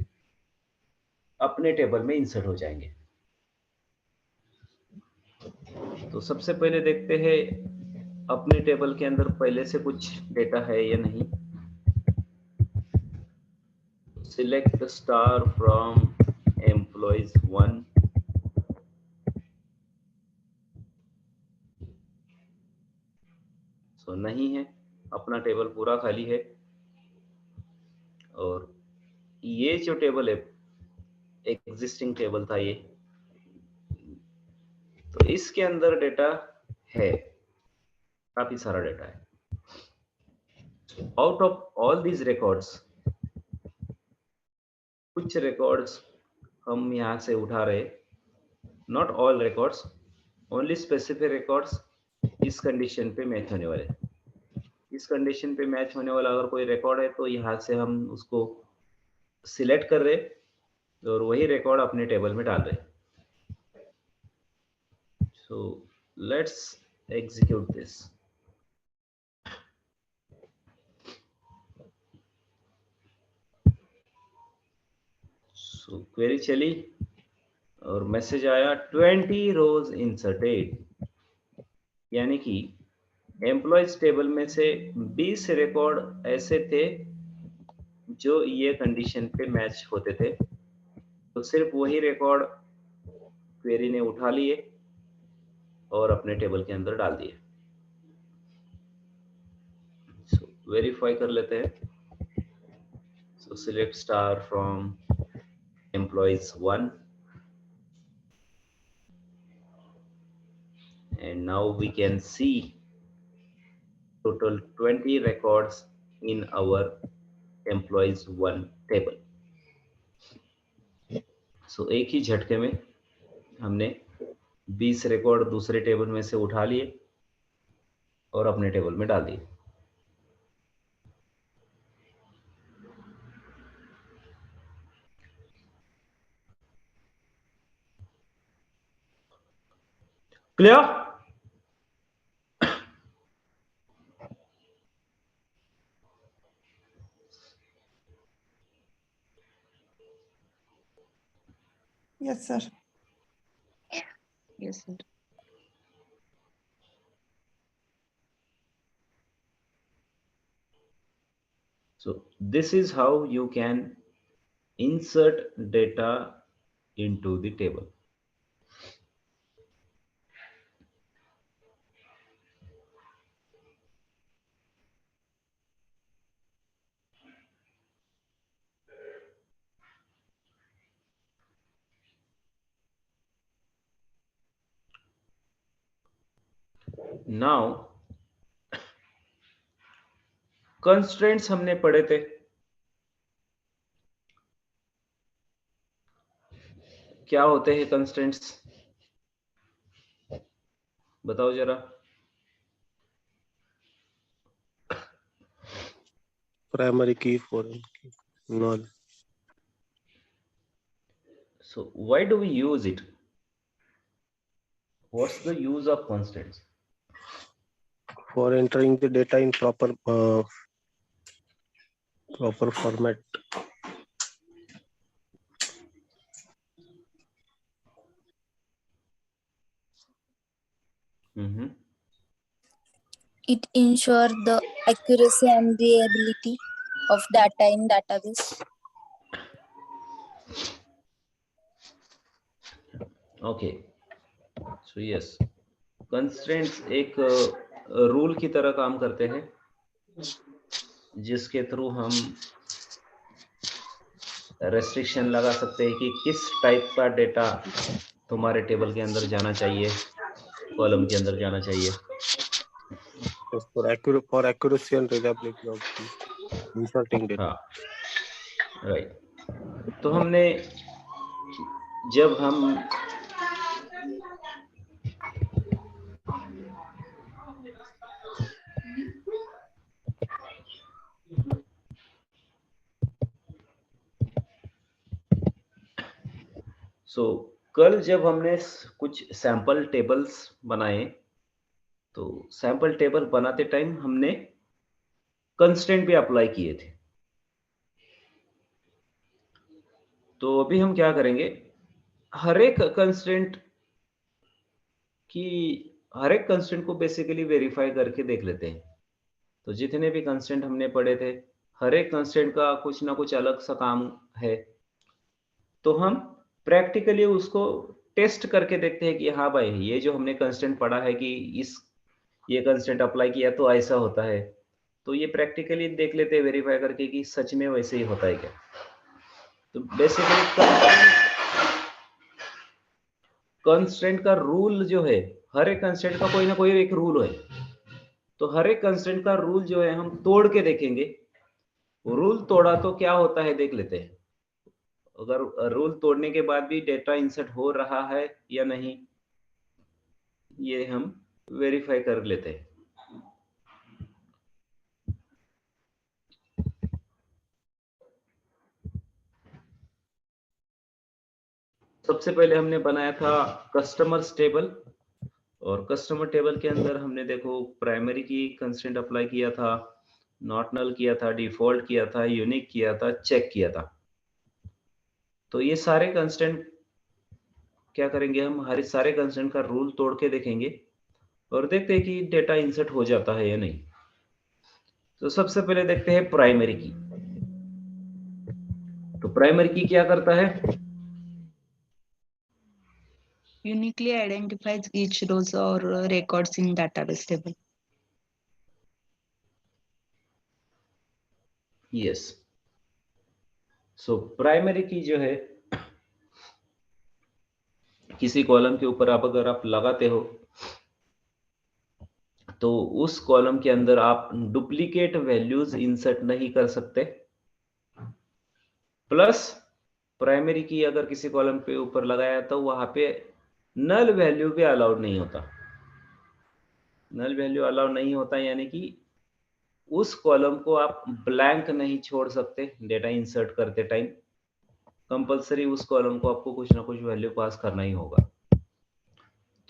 अपने टेबल में इंसर्ट हो जाएंगे। तो सबसे पहले देखते हैं अपने टेबल के अंदर पहले से कुछ डेटा है या नहीं। Select star from employees 1। सो नहीं है, अपना टेबल पूरा खाली है। और ये जो टेबल है एग्जिस्टिंग टेबल था ये, तो इसके अंदर डेटा है, काफी सारा डेटा है। Out of all these records कुछ रिकॉर्ड्स हम यहां से उठा रहे, not all records, only specific records इस कंडीशन पे मैच होने वाले। इस कंडीशन पे मैच होने वाला अगर कोई रिकॉर्ड है तो यहां से हम उसको सिलेक्ट कर रहे और वही रिकॉर्ड अपने टेबल में डाल रहे। So let's execute this. So query चली और मैसेज आया 20 रोज इंसर्टेड, यानी कि एम्प्लॉयज टेबल में से 20 रिकॉर्ड ऐसे थे जो ये कंडीशन पे मैच होते थे। तो सिर्फ वही रिकॉर्ड क्वेरी ने उठा लिए और अपने टेबल के अंदर डाल दिए। सो वेरीफाई कर लेते हैं। सो select star from employees 1 and now we can see total 20 records in our employees 1 table. So एक ही झटके में हमने 20 रिकॉर्ड दूसरे टेबल में से उठा लिए और अपने टेबल में डाल दिए। Clear? Yes, sir. Yes, sir. So this is how you can insert data into the table. Now constraints हमने पढ़े थे। क्या होते हैं constraints? बताओ जरा। Primary key, foreign key, null. So why do we use it? What's the use of constraints? For entering the data in proper format. It ensures the accuracy and reliability of data in database. Okay, so yes, constraints एक rule की तरह काम करते हैं जिसके through हम restriction लगा सकते हैं कि किस टाइप का डेटा तुम्हारे टेबल के अंदर जाना चाहिए, कॉलम के अंदर जाना चाहिए। Yes, for accuracy and reliability of the inserting data. हाँ, राइट। तो हमने जब हम सो कल जब हमने कुछ सैंपल टेबल्स बनाए, तो सैंपल टेबल बनाते टाइम हमने कंस्ट्रेंट भी अप्लाई किए थे। तो अभी हम क्या करेंगे, हर एक कंस्ट्रेंट को बेसिकली वेरीफाई करके देख लेते हैं। तो जितने भी कंस्ट्रेंट हमने पढ़े थे, हर एक कंस्ट्रेंट का कुछ ना कुछ अलग सा काम है, तो हम प्रैक्टिकली उसको टेस्ट करके देखते हैं कि हाँ भाई, ये जो हमने कंस्ट्रेंट पढ़ा है कि ये कंस्ट्रेंट अप्लाई किया तो ऐसा होता है, तो ये प्रैक्टिकली देख लेते हैं वेरीफाई करके कि सच में वैसे ही होता है क्या। तो बेसिकली कंस्ट्रेंट का रूल जो है, हर एक कंस्ट्रेंट का कोई ना कोई एक रूल है, तो हर एक कंस्ट्रेंट का रूल जो है हम तोड़ के देखेंगे। रूल तोड़ा तो क्या होता है देख लेते हैं। अगर रूल तोड़ने के बाद भी डेटा इंसर्ट हो रहा है या नहीं, ये हम वेरीफाई कर लेते हैं। सबसे पहले हमने बनाया था कस्टमर्स टेबल, और कस्टमर टेबल के अंदर हमने देखो प्राइमरी की कंस्ट्रेंट अप्लाई किया था, नॉट नल किया था, डिफॉल्ट किया था, यूनिक किया था, चेक किया था। तो ये सारे कंस्ट्रेंट क्या करेंगे, हम हर सारे कंस्ट्रेंट का रूल तोड़ के देखेंगे और देखते हैं कि डेटा इंसर्ट हो जाता है या नहीं। तो सबसे पहले देखते हैं प्राइमरी की। तो प्राइमरी की क्या करता है, uniquely identifies each rows or records in database table. Yes. So primary की जो है, किसी कॉलम के ऊपर अगर आप लगाते हो तो उस कॉलम के अंदर आप डुप्लीकेट वैल्यूज इंसर्ट नहीं कर सकते। प्लस प्राइमरी की अगर किसी कॉलम पे ऊपर लगाया तो वहां पे नल वैल्यू भी अलाउड नहीं होता। नल वैल्यू अलाउड नहीं होता यानी कि उस कॉलम को आप ब्लैंक नहीं छोड़ सकते डेटा इंसर्ट करते टाइम। कंपलसरी उस कॉलम को आपको कुछ ना कुछ वैल्यू पास करना ही होगा।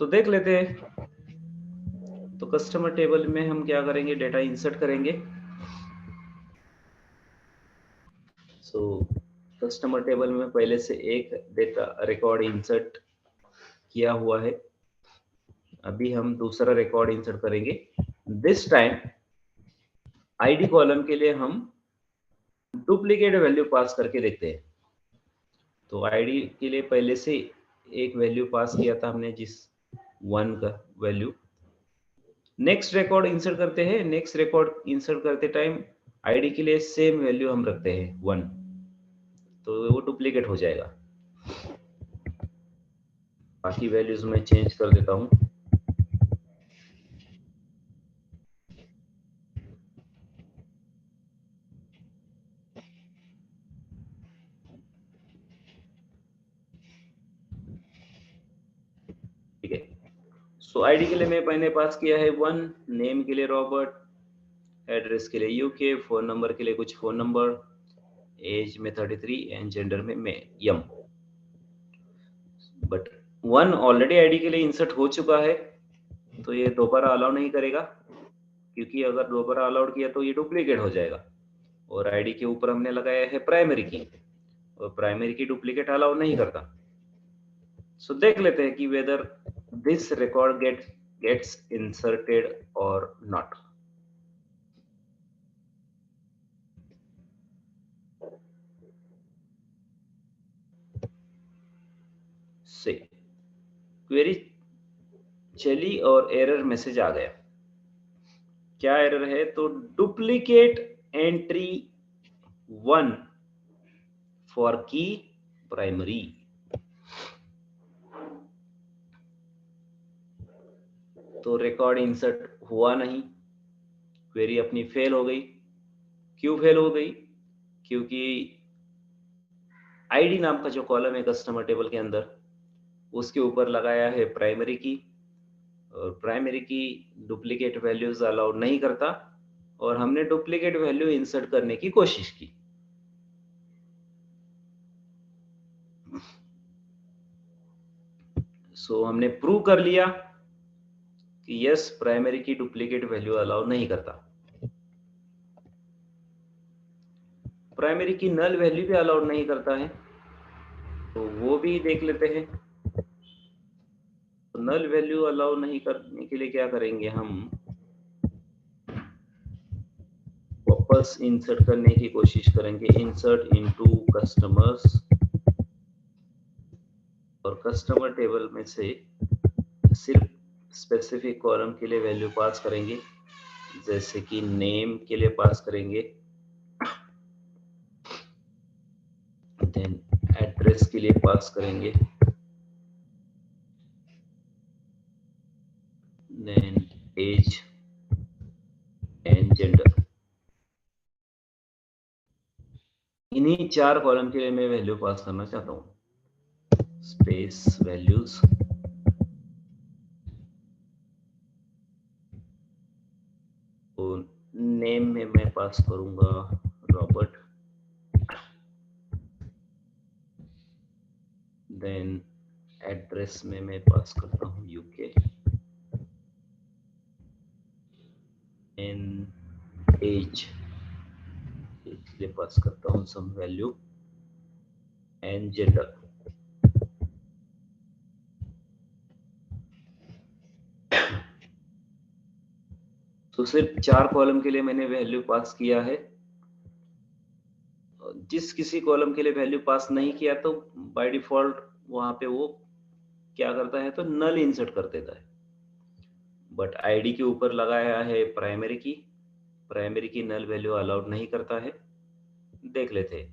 तो देख लेते हैं। तो कस्टमर टेबल में हम क्या करेंगे, डेटा इंसर्ट करेंगे। सो कस्टमर टेबल में पहले से एक डेटा रिकॉर्ड इंसर्ट किया हुआ है। अभी हम दूसरा रिकॉर्ड इंसर्ट करेंगे। दिस टाइम आईडी कॉलम के लिए हम डुप्लीकेट वैल्यू पास करके देखते हैं। तो आईडी के लिए पहले से एक वैल्यू पास किया था हमने, जिस 1 का वैल्यू। नेक्स्ट रिकॉर्ड इंसर्ट करते हैं। नेक्स्ट रिकॉर्ड इंसर्ट करते टाइम आईडी के लिए सेम वैल्यू हम रखते हैं 1, तो वो डुप्लीकेट हो जाएगा। बाकी वैल्यूज मैं चेंज कर देता हूं। ठीक है। सो आईडी के लिए मैं मैंने पास किया है 1, नेम के लिए रॉबर्ट, एड्रेस के लिए यूके, फोन नंबर के लिए कुछ फोन नंबर, एज में 33 एंड जेंडर में मैं यम। बट 1 ऑलरेडी आईडी के लिए इंसर्ट हो चुका है, तो ये दोबारा अलाउ नहीं करेगा, क्योंकि अगर दोबारा अलाउड किया तो ये डुप्लीकेट हो जाएगा। और आईडी के ऊपर हमने लगाया है प्राइमरी की, और प्राइमरी की डुप्लीकेट अलाउ नहीं करता। सो देख लेते हैं कि whether this record gets inserted और नॉट। से क्वेरी चली और एरर मैसेज आ गया। क्या एरर है, तो डुप्लीकेट एंट्री 1 फॉर की प्राइमरी। तो रिकॉर्ड इंसर्ट हुआ नहीं, क्वेरी अपनी फेल हो गई। क्यों फेल हो गई, क्योंकि आईडी नाम का जो कॉलम है कस्टमर टेबल के अंदर, उसके ऊपर लगाया है प्राइमरी की, और प्राइमरी की डुप्लीकेट वैल्यूज अलाउड नहीं करता, और हमने डुप्लीकेट वैल्यू इंसर्ट करने की कोशिश की। सो हमने प्रूव कर लिया कि यस प्राइमरी की डुप्लीकेट वैल्यू अलाउ नहीं करता। प्राइमरी की नल वैल्यू भी अलाउड नहीं करता है, तो वो भी देख लेते हैं। तो नल वैल्यू अलाउ नहीं करने के लिए क्या करेंगे, हम वापस इंसर्ट करने की कोशिश करेंगे। इंसर्ट इनटू कस्टमर्स, और कस्टमर टेबल में से सिर्फ स्पेसिफिक कॉलम के लिए वैल्यू पास करेंगे, जैसे कि नेम के लिए पास करेंगे, देन एड्रेस के लिए पास करेंगे, देन एज एंड जेंडर। इन्हीं 4 कॉलम के लिए मैं वैल्यू पास करना चाहता हूं। स्पेस वैल्यूज, तो नेम में मैं पास करूंगा रॉबर्ट, देन एड्रेस में मैं पास करता हूं यूके, एंड एज के लिए पास करता हूं सम वैल्यू, एंड जेंडर। तो सिर्फ 4 कॉलम के लिए मैंने वैल्यू पास किया है। जिस किसी कॉलम के लिए वैल्यू पास नहीं किया तो बाय डिफॉल्ट वहां पे वो क्या करता है, तो नल इंसर्ट कर देता है। बट आईडी के ऊपर लगाया है प्राइमरी की नल वैल्यू अलाउड नहीं करता है। देख लेते हैं।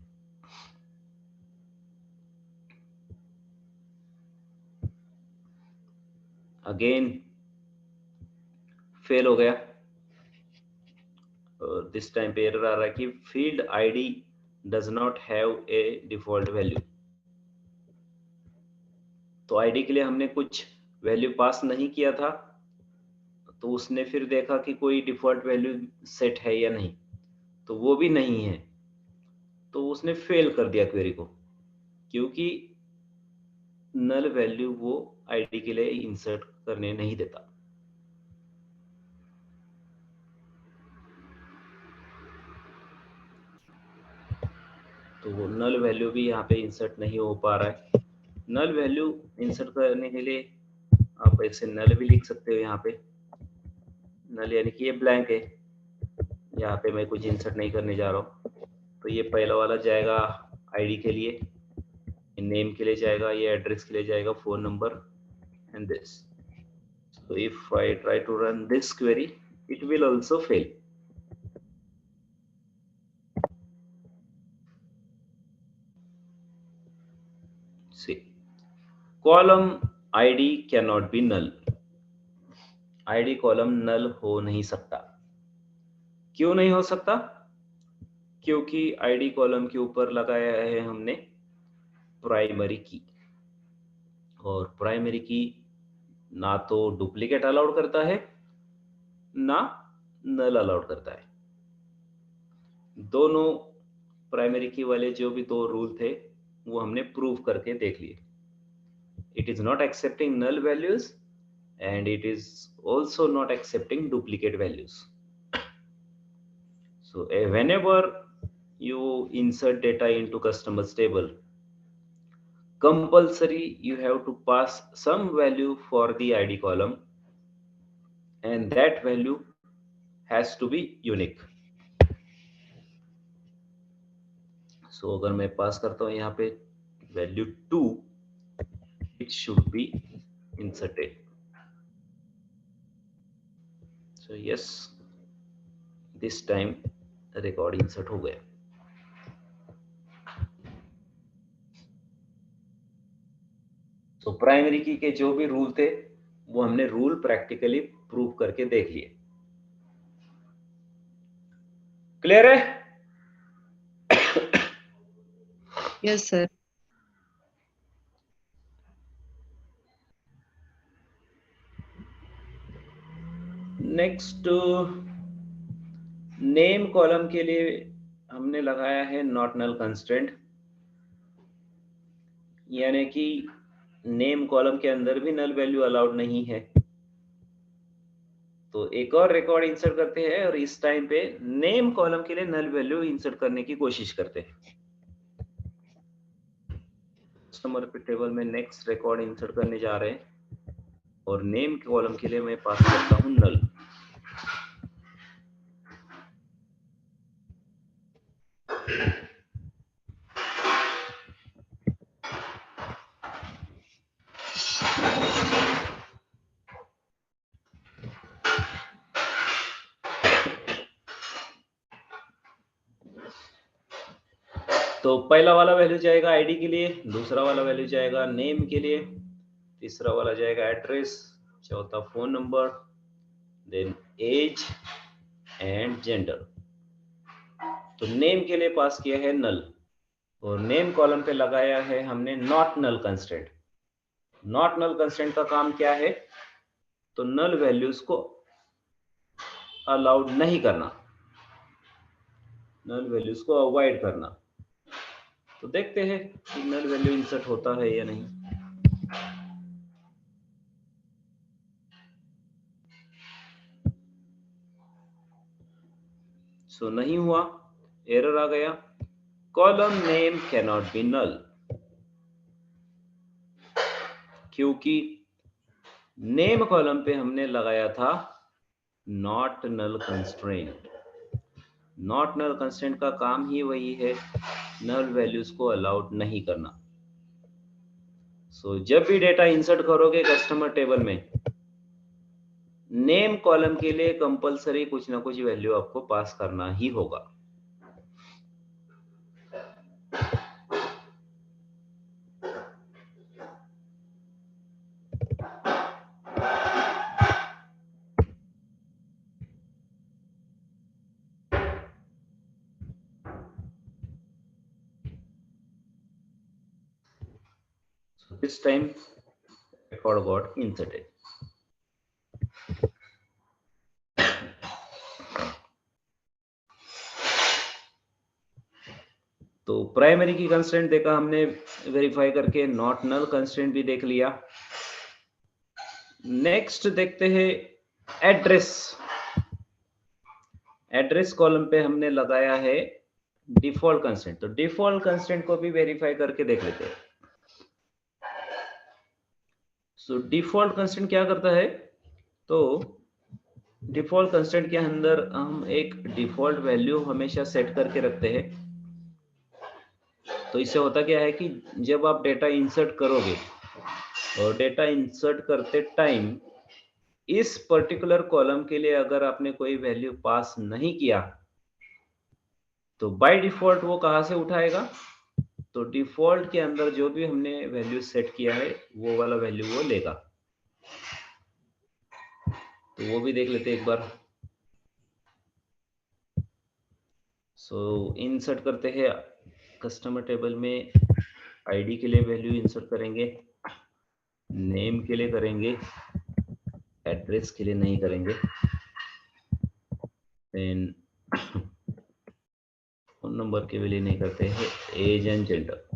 अगेन फेल हो गया, और दिस टाइम पे एरर आ रहा है कि field ID does not have a default value. तो आईडी के लिए हमने कुछ वैल्यू पास नहीं किया था, तो उसने फिर देखा कि कोई डिफॉल्ट वैल्यू सेट है या नहीं, तो वो भी नहीं है, तो उसने फेल कर दिया क्वेरी को, क्योंकि नल वैल्यू वो आईडी के लिए इंसर्ट करने नहीं देता। तो वो नल वैल्यू भी यहाँ पे इंसर्ट नहीं हो पा रहा है। नल वैल्यू इंसर्ट करने के लिए आप ऐसे नल भी लिख सकते हो। यहाँ पे नल यानी कि ये ब्लैंक है, यहाँ पे मैं कुछ इंसर्ट नहीं करने जा रहा हूँ। तो ये पहला वाला जाएगा आईडी के लिए, नेम के लिए जाएगा, ये एड्रेस के लिए जाएगा, phone number and this. So if I try to run this query, it will also fail. See, column ID cannot be null. ID column null हो नहीं सकता। क्यों नहीं हो सकता? क्योंकि ID कॉलम के ऊपर लगाया है हमने प्राइमरी की, और प्राइमरी की ना तो डुप्लीकेट अलाउड करता है ना नल अलाउड करता है। दोनों प्राइमरी की वाले जो भी 2 रूल थे वो हमने प्रूव करके देख लिए। It is not accepting null values and it is also not accepting duplicate values. So whenever you insert data into customers table, compulsory you have to pass some value for the ID column, and that value has to be unique. So अगर मैं pass करता हूँ यहाँ पे value 2, it should be inserted. So yes, this time record insert हो गया। तो primary की के जो भी रूल थे वो हमने रूल प्रैक्टिकली प्रूव करके देख लिए। क्लियर है? Yes, sir. Next name column के लिए हमने लगाया है नॉट नल कंस्ट्रेंट, यानी कि नेम कॉलम के अंदर भी नल वैल्यू अलाउड नहीं है। तो एक और रिकॉर्ड इंसर्ट करते हैं और इस टाइम पे नेम कॉलम के लिए नल वैल्यू इंसर्ट करने की कोशिश करते हैं। कस्टमर पे टेबल में नेक्स्ट रिकॉर्ड इंसर्ट करने जा रहे हैं और नेम कॉलम के लिए मैं पास करता हूं नल। तो पहला वाला वैल्यू जाएगा आईडी के लिए, दूसरा वाला वैल्यू जाएगा नेम के लिए, तीसरा वाला जाएगा एड्रेस, चौथा phone number, then age and gender. तो नेम के लिए पास किया है नल और नेम कॉलम पे लगाया है हमने not null constraint. Not null constraint का काम क्या है? तो नल वैल्यूज को अलाउड नहीं करना, नल वैल्यूज को अवॉइड करना। तो देखते हैं कि नल वैल्यू इंसर्ट होता है या नहीं। सो नहीं हुआ, एरर आ गया, column name can not be null, क्योंकि नेम कॉलम पे हमने लगाया था not null constraint. Not null constraint का काम ही वही है, नल वैल्यूज को अलाउड नहीं करना। सो जब भी डेटा इंसर्ट करोगे कस्टमर टेबल में, नेम कॉलम के लिए कंपलसरी कुछ ना कुछ वैल्यू आपको पास करना ही होगा। So this time record got inserted. तो प्राइमरी की कंस्ट्रेंट देखा हमने वेरीफाई करके, नॉट नल कंस्ट्रेंट भी देख लिया। नेक्स्ट देखते हैं एड्रेस। एड्रेस कॉलम पे हमने लगाया है डिफॉल्ट कंस्ट्रेंट, तो डिफॉल्ट कंस्ट्रेंट को भी वेरीफाई करके देख लेते हैं। सो डिफॉल्ट कंस्ट्रेंट क्या करता है? तो डिफॉल्ट कंस्ट्रेंट के अंदर हम एक डिफॉल्ट वैल्यू हमेशा सेट करके रखते हैं। तो इससे होता क्या है कि जब आप डेटा इंसर्ट करोगे और डेटा इंसर्ट करते टाइम इस पर्टिकुलर कॉलम के लिए अगर आपने कोई वैल्यू पास नहीं किया तो बाय डिफॉल्ट वो कहां से उठाएगा? तो डिफॉल्ट के अंदर जो भी हमने वैल्यू सेट किया है वो वाला वैल्यू वो लेगा। तो वो भी देख लेते हैं एक बार। सो इंसर्ट करते हैं कस्टमर टेबल में, आईडी के लिए वैल्यू इंसर्ट करेंगे, नेम के लिए करेंगे, एड्रेस के लिए नहीं करेंगे, देन फोन नंबर के लिए नहीं करते हैं, एज एंड जेंडर।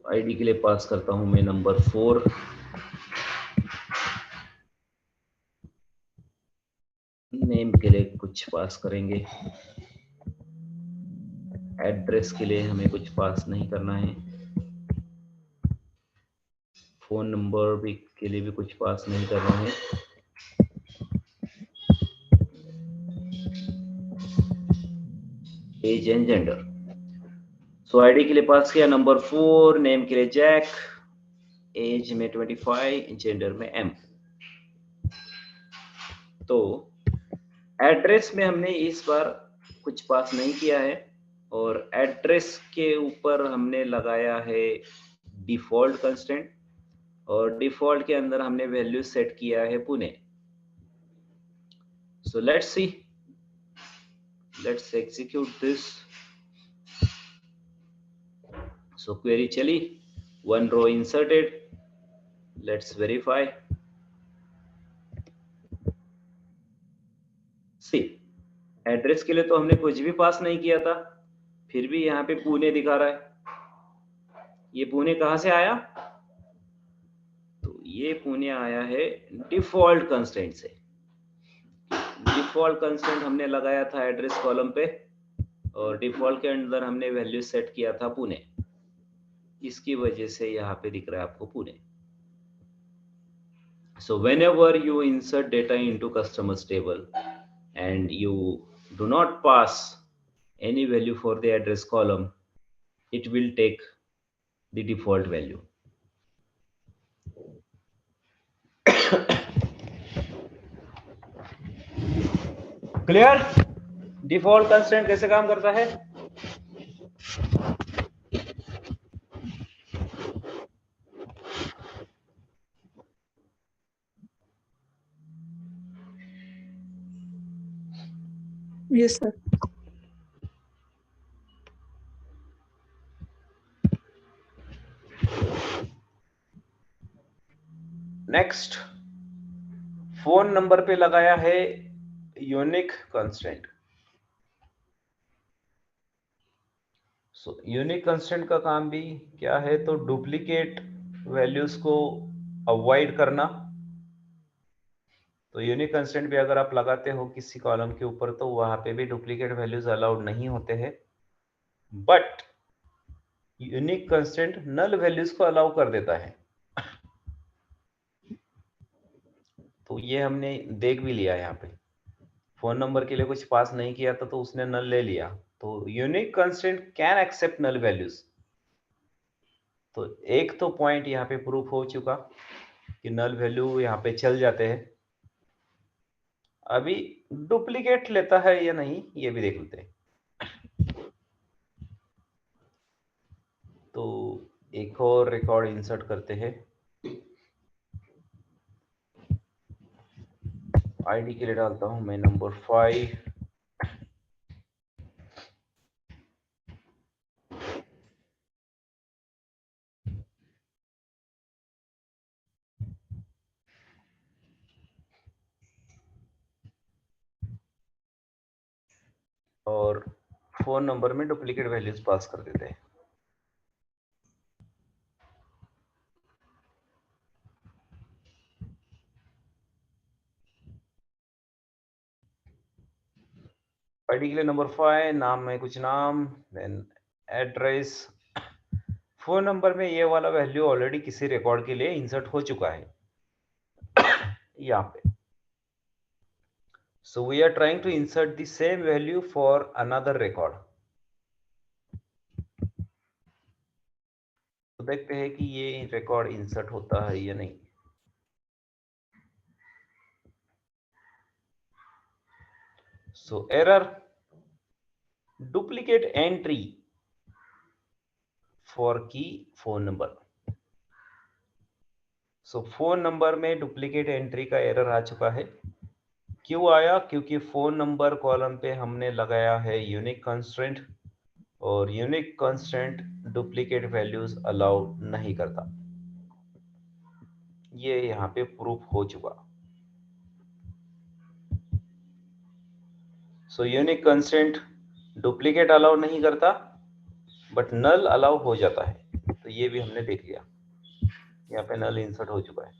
आईडी के लिए पास करता हूं मैं नंबर 4, नेम के लिए कुछ पास करेंगे, एड्रेस के लिए हमें कुछ पास नहीं करना है, फोन नंबर भी के लिए भी कुछ पास नहीं करना है, age and gender. So ID के लिए पास किया नंबर 4, नेम के लिए जैक, एज में 25, जेंडर में एम। तो एड्रेस में हमने इस बार कुछ पास नहीं किया है और एड्रेस के ऊपर हमने लगाया है डिफॉल्ट कंस्ट्रेंट और डिफॉल्ट के अंदर हमने वैल्यू सेट किया है Pune. So let's see, let's execute this. So query चली, 1 row inserted, let's verify. See, address के लिए तो हमने कुछ भी पास नहीं किया था, फिर भी यहाँ पे पुणे दिखा रहा है। ये पुणे कहाँ से आया? तो ये पुणे आया है डिफॉल्ट कंस्ट्रेंट से। डिफॉल्ट कंस्ट्रेंट हमने लगाया था एड्रेस कॉलम पे और डिफॉल्ट के अंदर हमने वैल्यू सेट किया था पुणे, इसकी वजह से यहाँ पे दिख रहा है आपको Pune. So whenever you insert data into customers table and you do not pass any value for the address column, it will take the default value. Clear? Default constraint कैसे काम करता है? Yes, sir. Next, phone number पे लगाया है unique constraint. So unique constraint का काम भी क्या है? तो डुप्लीकेट वैल्यूज को अवॉइड करना। तो यूनिक कंस्ट्रेंट भी अगर आप लगाते हो किसी कॉलम के ऊपर तो वहां पे भी डुप्लीकेट वैल्यूज अलाउड नहीं होते हैं, but unique constraint null values को अलाउ कर देता है। तो ये हमने देख भी लिया यहाँ पे, फोन नंबर के लिए कुछ पास नहीं किया था तो उसने नल ले लिया। तो unique constraint can accept null values. तो एक तो पॉइंट यहाँ पे प्रूफ हो चुका कि नल वैल्यू यहाँ पे चल जाते हैं। अभी डुप्लीकेट लेता है या नहीं ये भी देख लेते हैं। तो एक और रिकॉर्ड इंसर्ट करते हैं। आईडी के लिए डालता हूं मैं नंबर 5। और फोन नंबर में डुप्लीकेट वैल्यूज पास कर देते हैं। आईडी के लिए नंबर 5, नाम में कुछ नाम, देन एड्रेस। फोन नंबर में ये वाला वैल्यू ऑलरेडी किसी रिकॉर्ड के लिए इंसर्ट हो चुका है यहाँ पे। So we are trying to insert the same value for another record. तो देखते हैं कि ये रिकॉर्ड इंसर्ट होता है या नहीं। So error, duplicate entry for key phone number. So phone number में डुप्लीकेट एंट्री का एरर आ चुका है। क्यों आया? क्योंकि फोन नंबर कॉलम पे हमने लगाया है यूनिक कंस्ट्रेंट और unique constraint duplicate values allow नहीं करता। ये यहाँ पे प्रूफ हो चुका। So unique constraint duplicate allow नहीं करता बट नल अलाउ हो जाता है। तो ये भी हमने देख लिया, यहाँ पे नल इंसर्ट हो चुका है।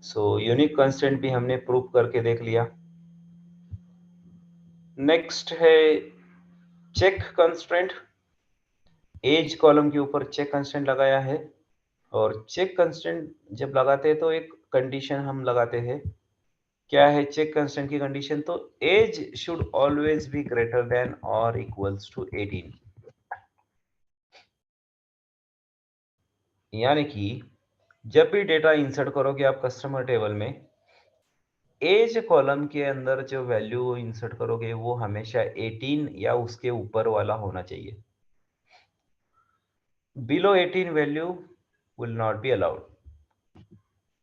सो यूनिक कंस्ट्रेंट भी हमने प्रूफ करके देख लिया। नेक्स्ट है चेक कंस्ट्रेंट। एज कॉलम के ऊपर चेक कंस्ट्रेंट लगाया है और चेक कंस्ट्रेंट जब लगाते हैं तो एक कंडीशन हम लगाते हैं। क्या है चेक कंस्ट्रेंट की कंडीशन? तो age should always be greater than और इक्वल्स टू 18। यानी कि जब भी डेटा इंसर्ट करोगे आप कस्टमर टेबल में, एज कॉलम के अंदर जो वैल्यू इंसर्ट करोगे वो हमेशा 18 या उसके ऊपर वाला होना चाहिए। Below 18 value will not be allowed.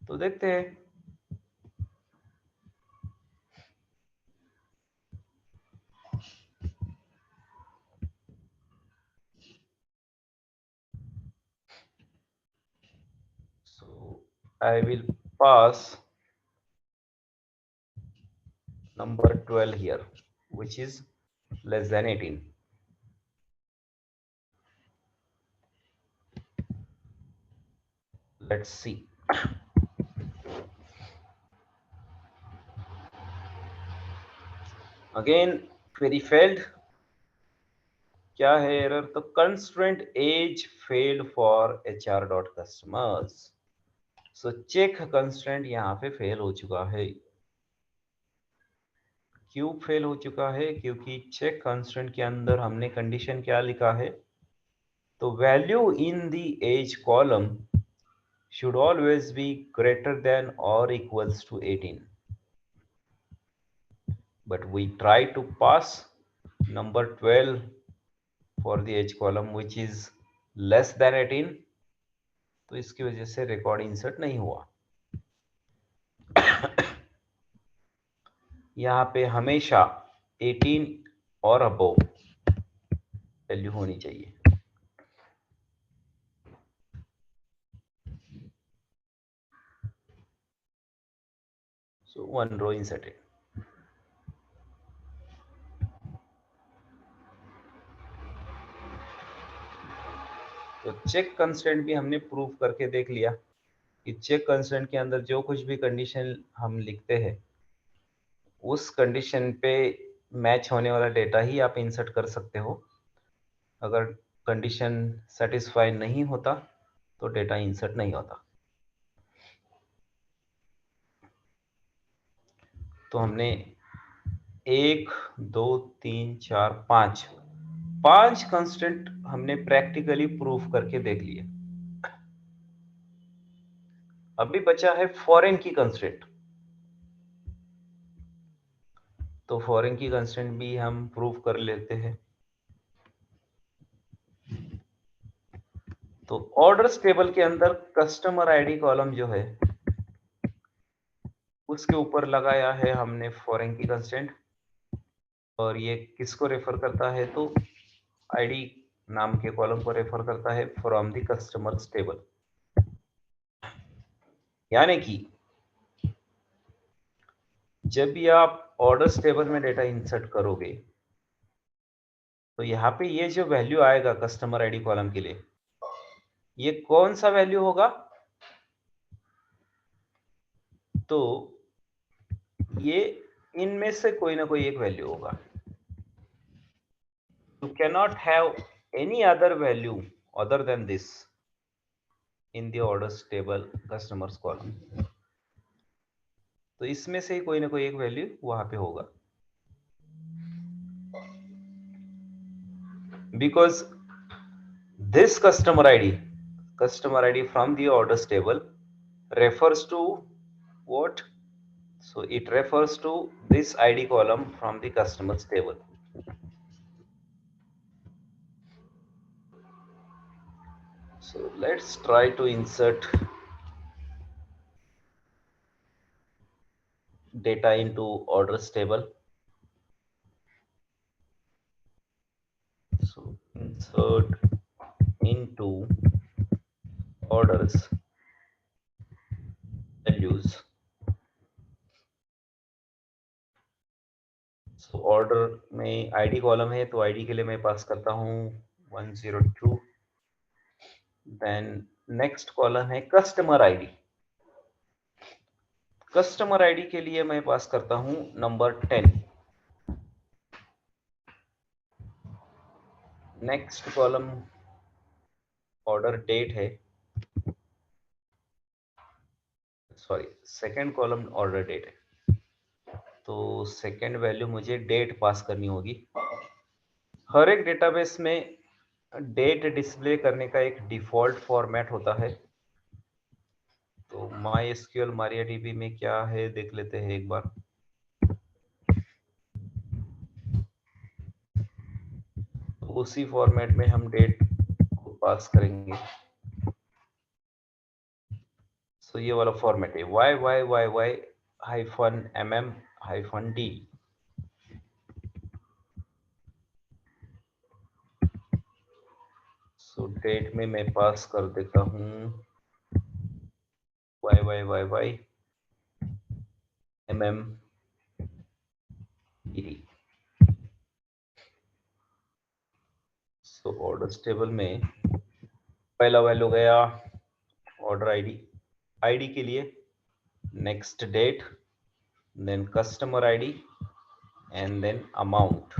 तो देखते हैं। So I will pass number 12 here. which is less than 18. Let's see. Again query failed. क्या है एरर? तो constraint age failed for HR.customers. So check constraint यहाँ पे फेल हो चुका है. क्यों फेल हो चुका है? क्योंकि चेक कंस्ट्रेंट के अंदर हमने कंडीशन क्या लिखा है? तो value in the age column should always be greater than or equals to 18. But we try to pass number 12 for the age column which is less than 18. तो इसकी वजह से रिकॉर्ड इंसर्ट नहीं हुआ. यहाँ पे हमेशा 18 और अबव वैल्यू होनी चाहिए. So one row inserted. तो चेक कंस्ट्रेंट भी हमने प्रूव करके देख लिया कि चेक कंस्ट्रेंट के अंदर जो कुछ भी कंडीशन हम लिखते हैं उस कंडीशन पे मैच होने वाला डेटा ही आप इंसर्ट कर सकते हो. अगर कंडीशन सेटिस्फाई नहीं होता तो डेटा इंसर्ट नहीं होता. तो हमने 1 2 3 4 5 कंस्ट्रेंट हमने प्रैक्टिकली प्रूफ करके देख लिए. अभी बचा है फॉरेन की कंस्ट्रेंट. तो फॉरेन की कंस्ट्रेंट भी हम प्रूफ कर लेते हैं. तो ऑर्डर्स टेबल के अंदर कस्टमर आईडी कॉलम जो है उसके ऊपर लगाया है हमने फॉरेन की कंस्ट्रेंट. और ये किसको रेफर करता है? तो आईडी नाम के कॉलम को रेफर करता है फ्रॉम द कस्टमर्स टेबल. यानी कि जब भी आप ऑर्डर्स टेबल में डेटा इंसर्ट करोगे तो यहाँ पे ये जो वैल्यू आएगा कस्टमर आईडी कॉलम के लिए, ये कौन सा वैल्यू होगा? तो ये इनमें से कोई ना कोई एक वैल्यू होगा. You cannot have any other value other than this in the orders table customers column. तो इसमें से कोई ना कोई एक वैल्यू वहां पे होगा. Because this customer ID from the orders table refers to what? So it refers to this ID column from the customers table. So let's try to insert data into orders table. So insert into orders values. So order में ID column है तो ID के लिए मैं pass करता हूँ 102. Then next column है customer ID. Customer ID के लिए मैं पास करता हूँ number 10. Next column order date है, sorry second column order date है. तो सेकंड वैल्यू मुझे डेट पास करनी होगी. हर एक डेटाबेस में डेट डिस्प्ले करने का एक डिफॉल्ट फॉर्मेट होता है. तो MySQL MariaDB में क्या है देख लेते हैं एक बार. तो उसी फॉर्मेट में हम डेट को पास करेंगे. सो ये वाला फॉर्मेट है YYYY-MM-D. सो डेट में मैं पास कर देता हूँ YYYY-MM-D. सो ऑर्डर्स टेबल में पहला वैल्यू गया ऑर्डर आईडी के लिए, next date, then customer ID and then amount.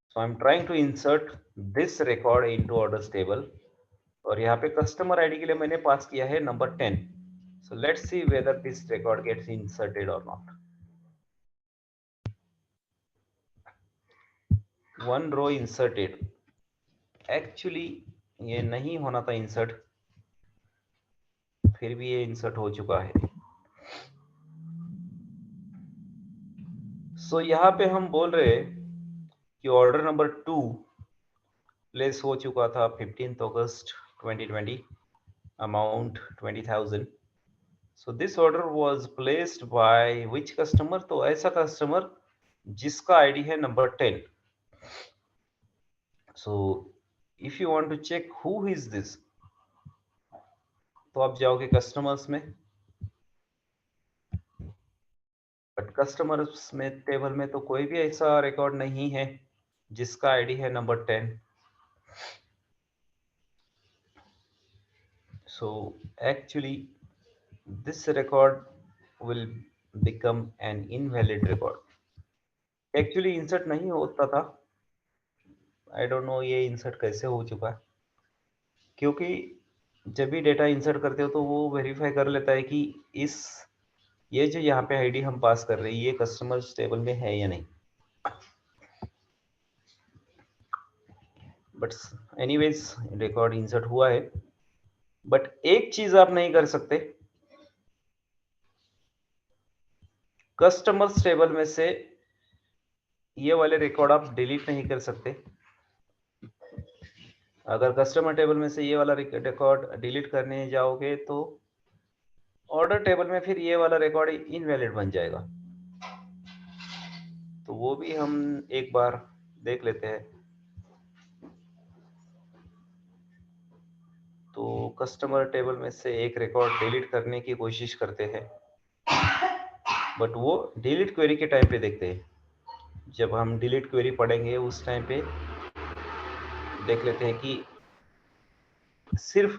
So I'm trying to insert this record into orders table और यहाँ पे कस्टमर आईडी के लिए मैंने पास किया है number 10. So let's see whether this record gets inserted or not. One row inserted. Actually ये नहीं होना था इंसर्ट, फिर भी ये इंसर्ट हो चुका है. सो यहाँ पे हम बोल रहे कि ऑर्डर नंबर 2 प्लेस हो चुका था 15 अगस्त 2020, amount 20,000. So this order was placed by which customer? तो ऐसा कस्टमर जिसका आईडी है number 10. So if you want to check who is this, तो आप जाओगे कस्टमर्स में, बट कस्टमर्स में टेबल में तो कोई भी ऐसा रिकॉर्ड नहीं है जिसका आईडी है number 10. So actually this record will become an invalid record. Actually insert नहीं होता था, आई डोंट नो ये इंसर्ट कैसे हो चुका है, क्योंकि जब भी डेटा इंसर्ट करते हो तो वो वेरीफाई कर लेता है कि ये जो यहाँ पे आईडी हम पास कर रहे हैं ये कस्टमर्स टेबल में है या नहीं. बट एनीवेज रिकॉर्ड इंसर्ट हुआ है. बट एक चीज आप नहीं कर सकते, कस्टमर्स टेबल में से ये वाले रिकॉर्ड आप डिलीट नहीं कर सकते. अगर कस्टमर टेबल में से ये वाला रिकॉर्ड डिलीट करने जाओगे तो ऑर्डर टेबल में फिर ये वाला रिकॉर्ड इनवैलिड बन जाएगा. तो वो भी हम एक बार देख लेते हैं. तो कस्टमर टेबल में से एक रिकॉर्ड डिलीट करने की कोशिश करते हैं, बट वो डिलीट क्वेरी के टाइम पे देखते हैं. जब हम डिलीट क्वेरी पढ़ेंगे उस टाइम पे देख लेते हैं कि सिर्फ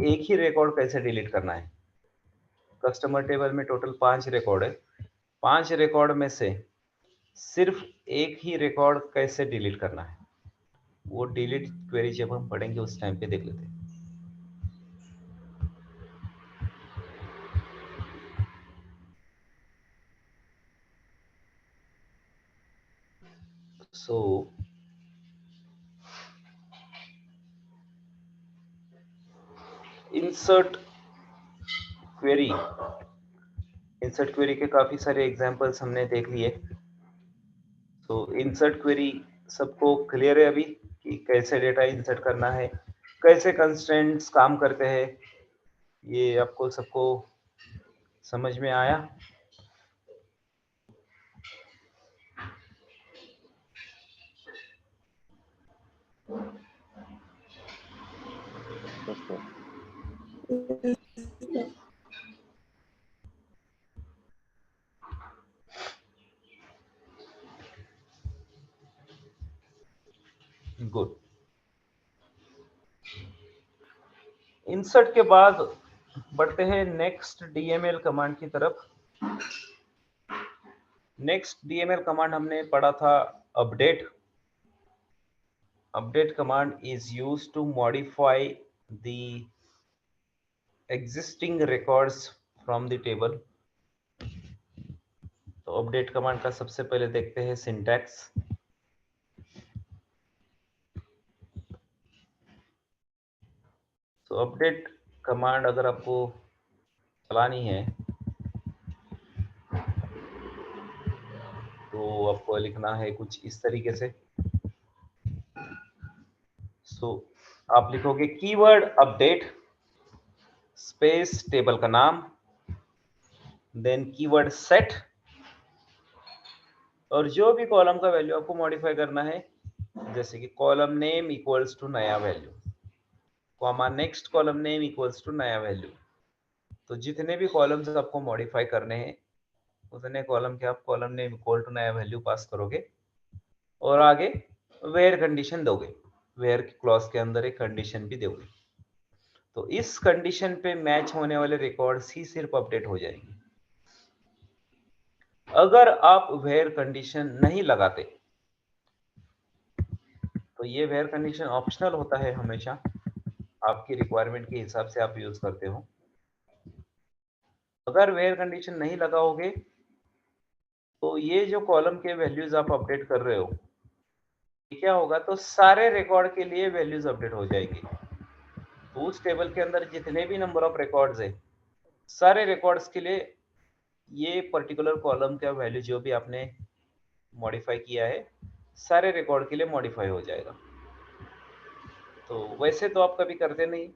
एक ही रिकॉर्ड कैसे डिलीट करना है. कस्टमर टेबल में टोटल 5 रिकॉर्ड है. 5 रिकॉर्ड में से सिर्फ एक ही रिकॉर्ड कैसे डिलीट करना है, वो डिलीट क्वेरी जब हम पढ़ेंगे उस टाइम पे देख लेते हैं. सो इंसर्ट क्वेरी के काफी सारे एग्जांपल्स हमने देख लिए. तो इंसर्ट क्वेरी सबको क्लियर है अभी कि कैसे डेटा इंसर्ट करना है, कैसे कंस्ट्रेंट्स काम करते हैं, ये आपको सबको समझ में आया? गुड. इंसर्ट के बाद बढ़ते हैं नेक्स्ट डीएमएल कमांड की तरफ. नेक्स्ट डीएमएल कमांड हमने पढ़ा था update. Update command is used to modify the existing records from the table. तो अपडेट कमांड का सबसे पहले देखते हैं सिंटैक्स. तो अपडेट कमांड अगर आपको चलानी है तो आपको लिखना है कुछ इस तरीके से. सो आप लिखोगे कीवर्ड अपडेट स्पेस टेबल का नाम, देन कीवर्ड सेट, और जो भी कॉलम का वैल्यू आपको मॉडिफाई करना है, जैसे कि कॉलम नेम इक्वल्स टू नया value, comma next column name equals to नया वैल्यू. तो जितने भी कॉलम्स आपको मॉडिफाई करने हैं उतने कॉलम के आप कॉलम नेम इक्वल टू नया वैल्यू पास करोगे और आगे वेयर कंडीशन दोगे, वेयर क्लॉज के अंदर एक कंडीशन भी दोगे, तो इस कंडीशन पे मैच होने वाले रिकॉर्ड्स ही सिर्फ अपडेट हो जाएंगे। अगर आप वेयर कंडीशन नहीं लगाते तो ये वेयर कंडीशन ऑप्शनल होता है, हमेशा आपकी रिक्वायरमेंट के हिसाब से आप यूज करते हो। अगर वेयर कंडीशन नहीं लगाओगे तो ये जो कॉलम के वैल्यूज आप अपडेट कर रहे हो, क्या होगा, तो सारे रिकॉर्ड के लिए वैल्यूज अपडेट हो जाएगी। तो उस टेबल के अंदर जितने भी नंबर ऑफ रिकॉर्ड्स है, सारे रिकॉर्ड्स के लिए ये पर्टिकुलर कॉलम का वैल्यू जो भी आपने मॉडिफाई किया है, सारे रिकॉर्ड के लिए मॉडिफाई हो जाएगा। तो वैसे तो आप कभी करते नहीं,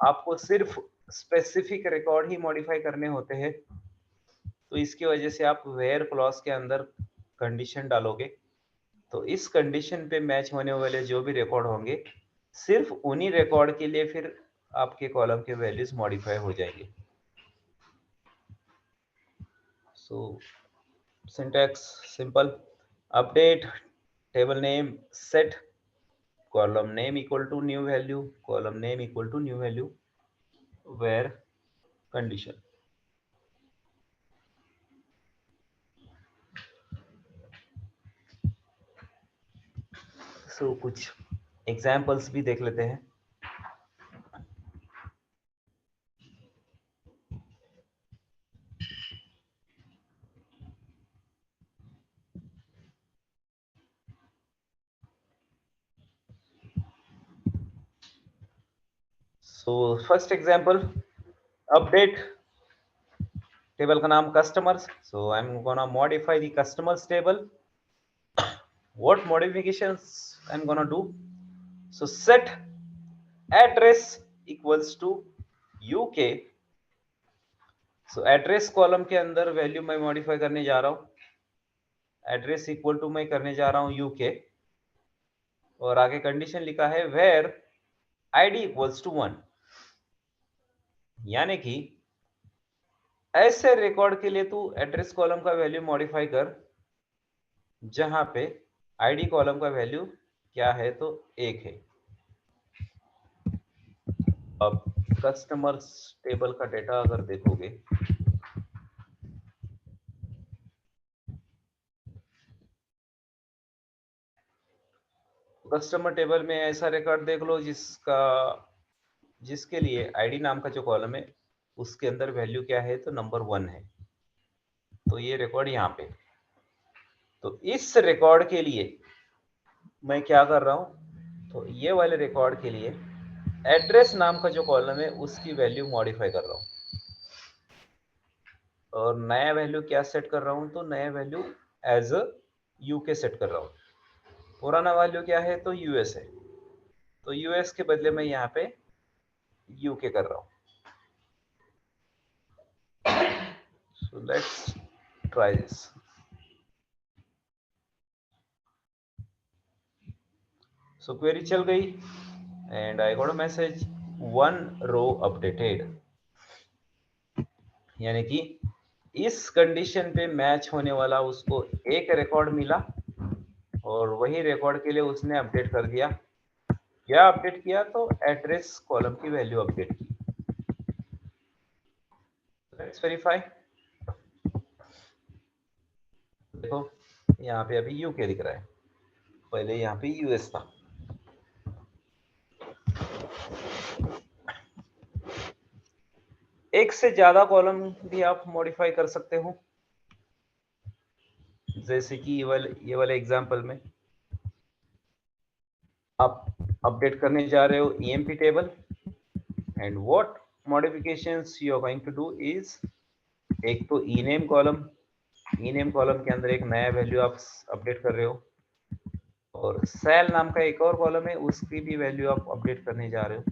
आपको सिर्फ स्पेसिफिक रिकॉर्ड ही मॉडिफाई करने होते हैं, तो इसकी वजह से आप वेयर क्लॉज के अंदर कंडीशन डालोगे, तो इस कंडीशन पे मैच होने वाले जो भी रिकॉर्ड होंगे, सिर्फ उन्हीं रिकॉर्ड के लिए फिर आपके कॉलम के वैल्यूज मॉडिफाई हो जाएंगे। So syntax simple, update table name set column name equal to new value, column name equal to new value, where condition. So कुछ examples भी देख लेते हैं। So first example, update table का नाम customers, so I'm gonna modify the customers table. What modifications I'm gonna do? So set address equals to UK. So address column के अंदर value मैं मॉडिफाई करने जा रहा हूँ, एड्रेस इक्वल टू मैं करने जा रहा हूँ यूके, और आगे कंडीशन लिखा है वेयर आईडी इक्वल्स टू 1, यानी कि ऐसे रिकॉर्ड के लिए तू एड्रेस कॉलम का वैल्यू मॉडिफाई कर जहां पे आईडी कॉलम का वैल्यू क्या है, तो 1 है। अब कस्टमर्स टेबल का डेटा अगर देखोगे, कस्टमर टेबल में ऐसा रिकॉर्ड देख लो जिसके लिए आईडी नाम का जो कॉलम है उसके अंदर वैल्यू क्या है, तो नंबर 1 है, तो ये रिकॉर्ड यहाँ पे। तो इस रिकॉर्ड के लिए मैं क्या कर रहा हूँ, तो ये वाले रिकॉर्ड के लिए एड्रेस नाम का जो कॉलम है उसकी वैल्यू मॉडिफाई कर रहा हूँ, और नया वैल्यू क्या सेट कर रहा हूँ, तो नया वैल्यू एज यूके सेट कर रहा हूँ। पुराना वैल्यू क्या है, तो यूएस है, तो यूएस के बदले में यहाँ पे यूके कर रहा हूँ। So let's try this. So query चल गई and I got a message 1 row updated, यानी कि इस कंडीशन पे मैच होने वाला उसको एक रिकॉर्ड मिला और वही रिकॉर्ड के लिए उसने अपडेट कर दिया। क्या अपडेट किया, तो एड्रेस कॉलम की वैल्यू अपडेट की। Let's verify. देखो यहाँ पे अभी यूके दिख रहा है, पहले यहाँ पे यूएस था। एक से ज्यादा कॉलम भी आप मॉडिफाई कर सकते हो, जैसे कि ये वाले एग्जांपल में आप अपडेट करने जा रहे हो EMP table, and what modifications you are going to do is, एक तो ईनेम कॉलम के अंदर एक नया वैल्यू आप अपडेट कर रहे हो, और सेल नाम का एक और कॉलम है उसकी भी वैल्यू आप अपडेट करने जा रहे हो।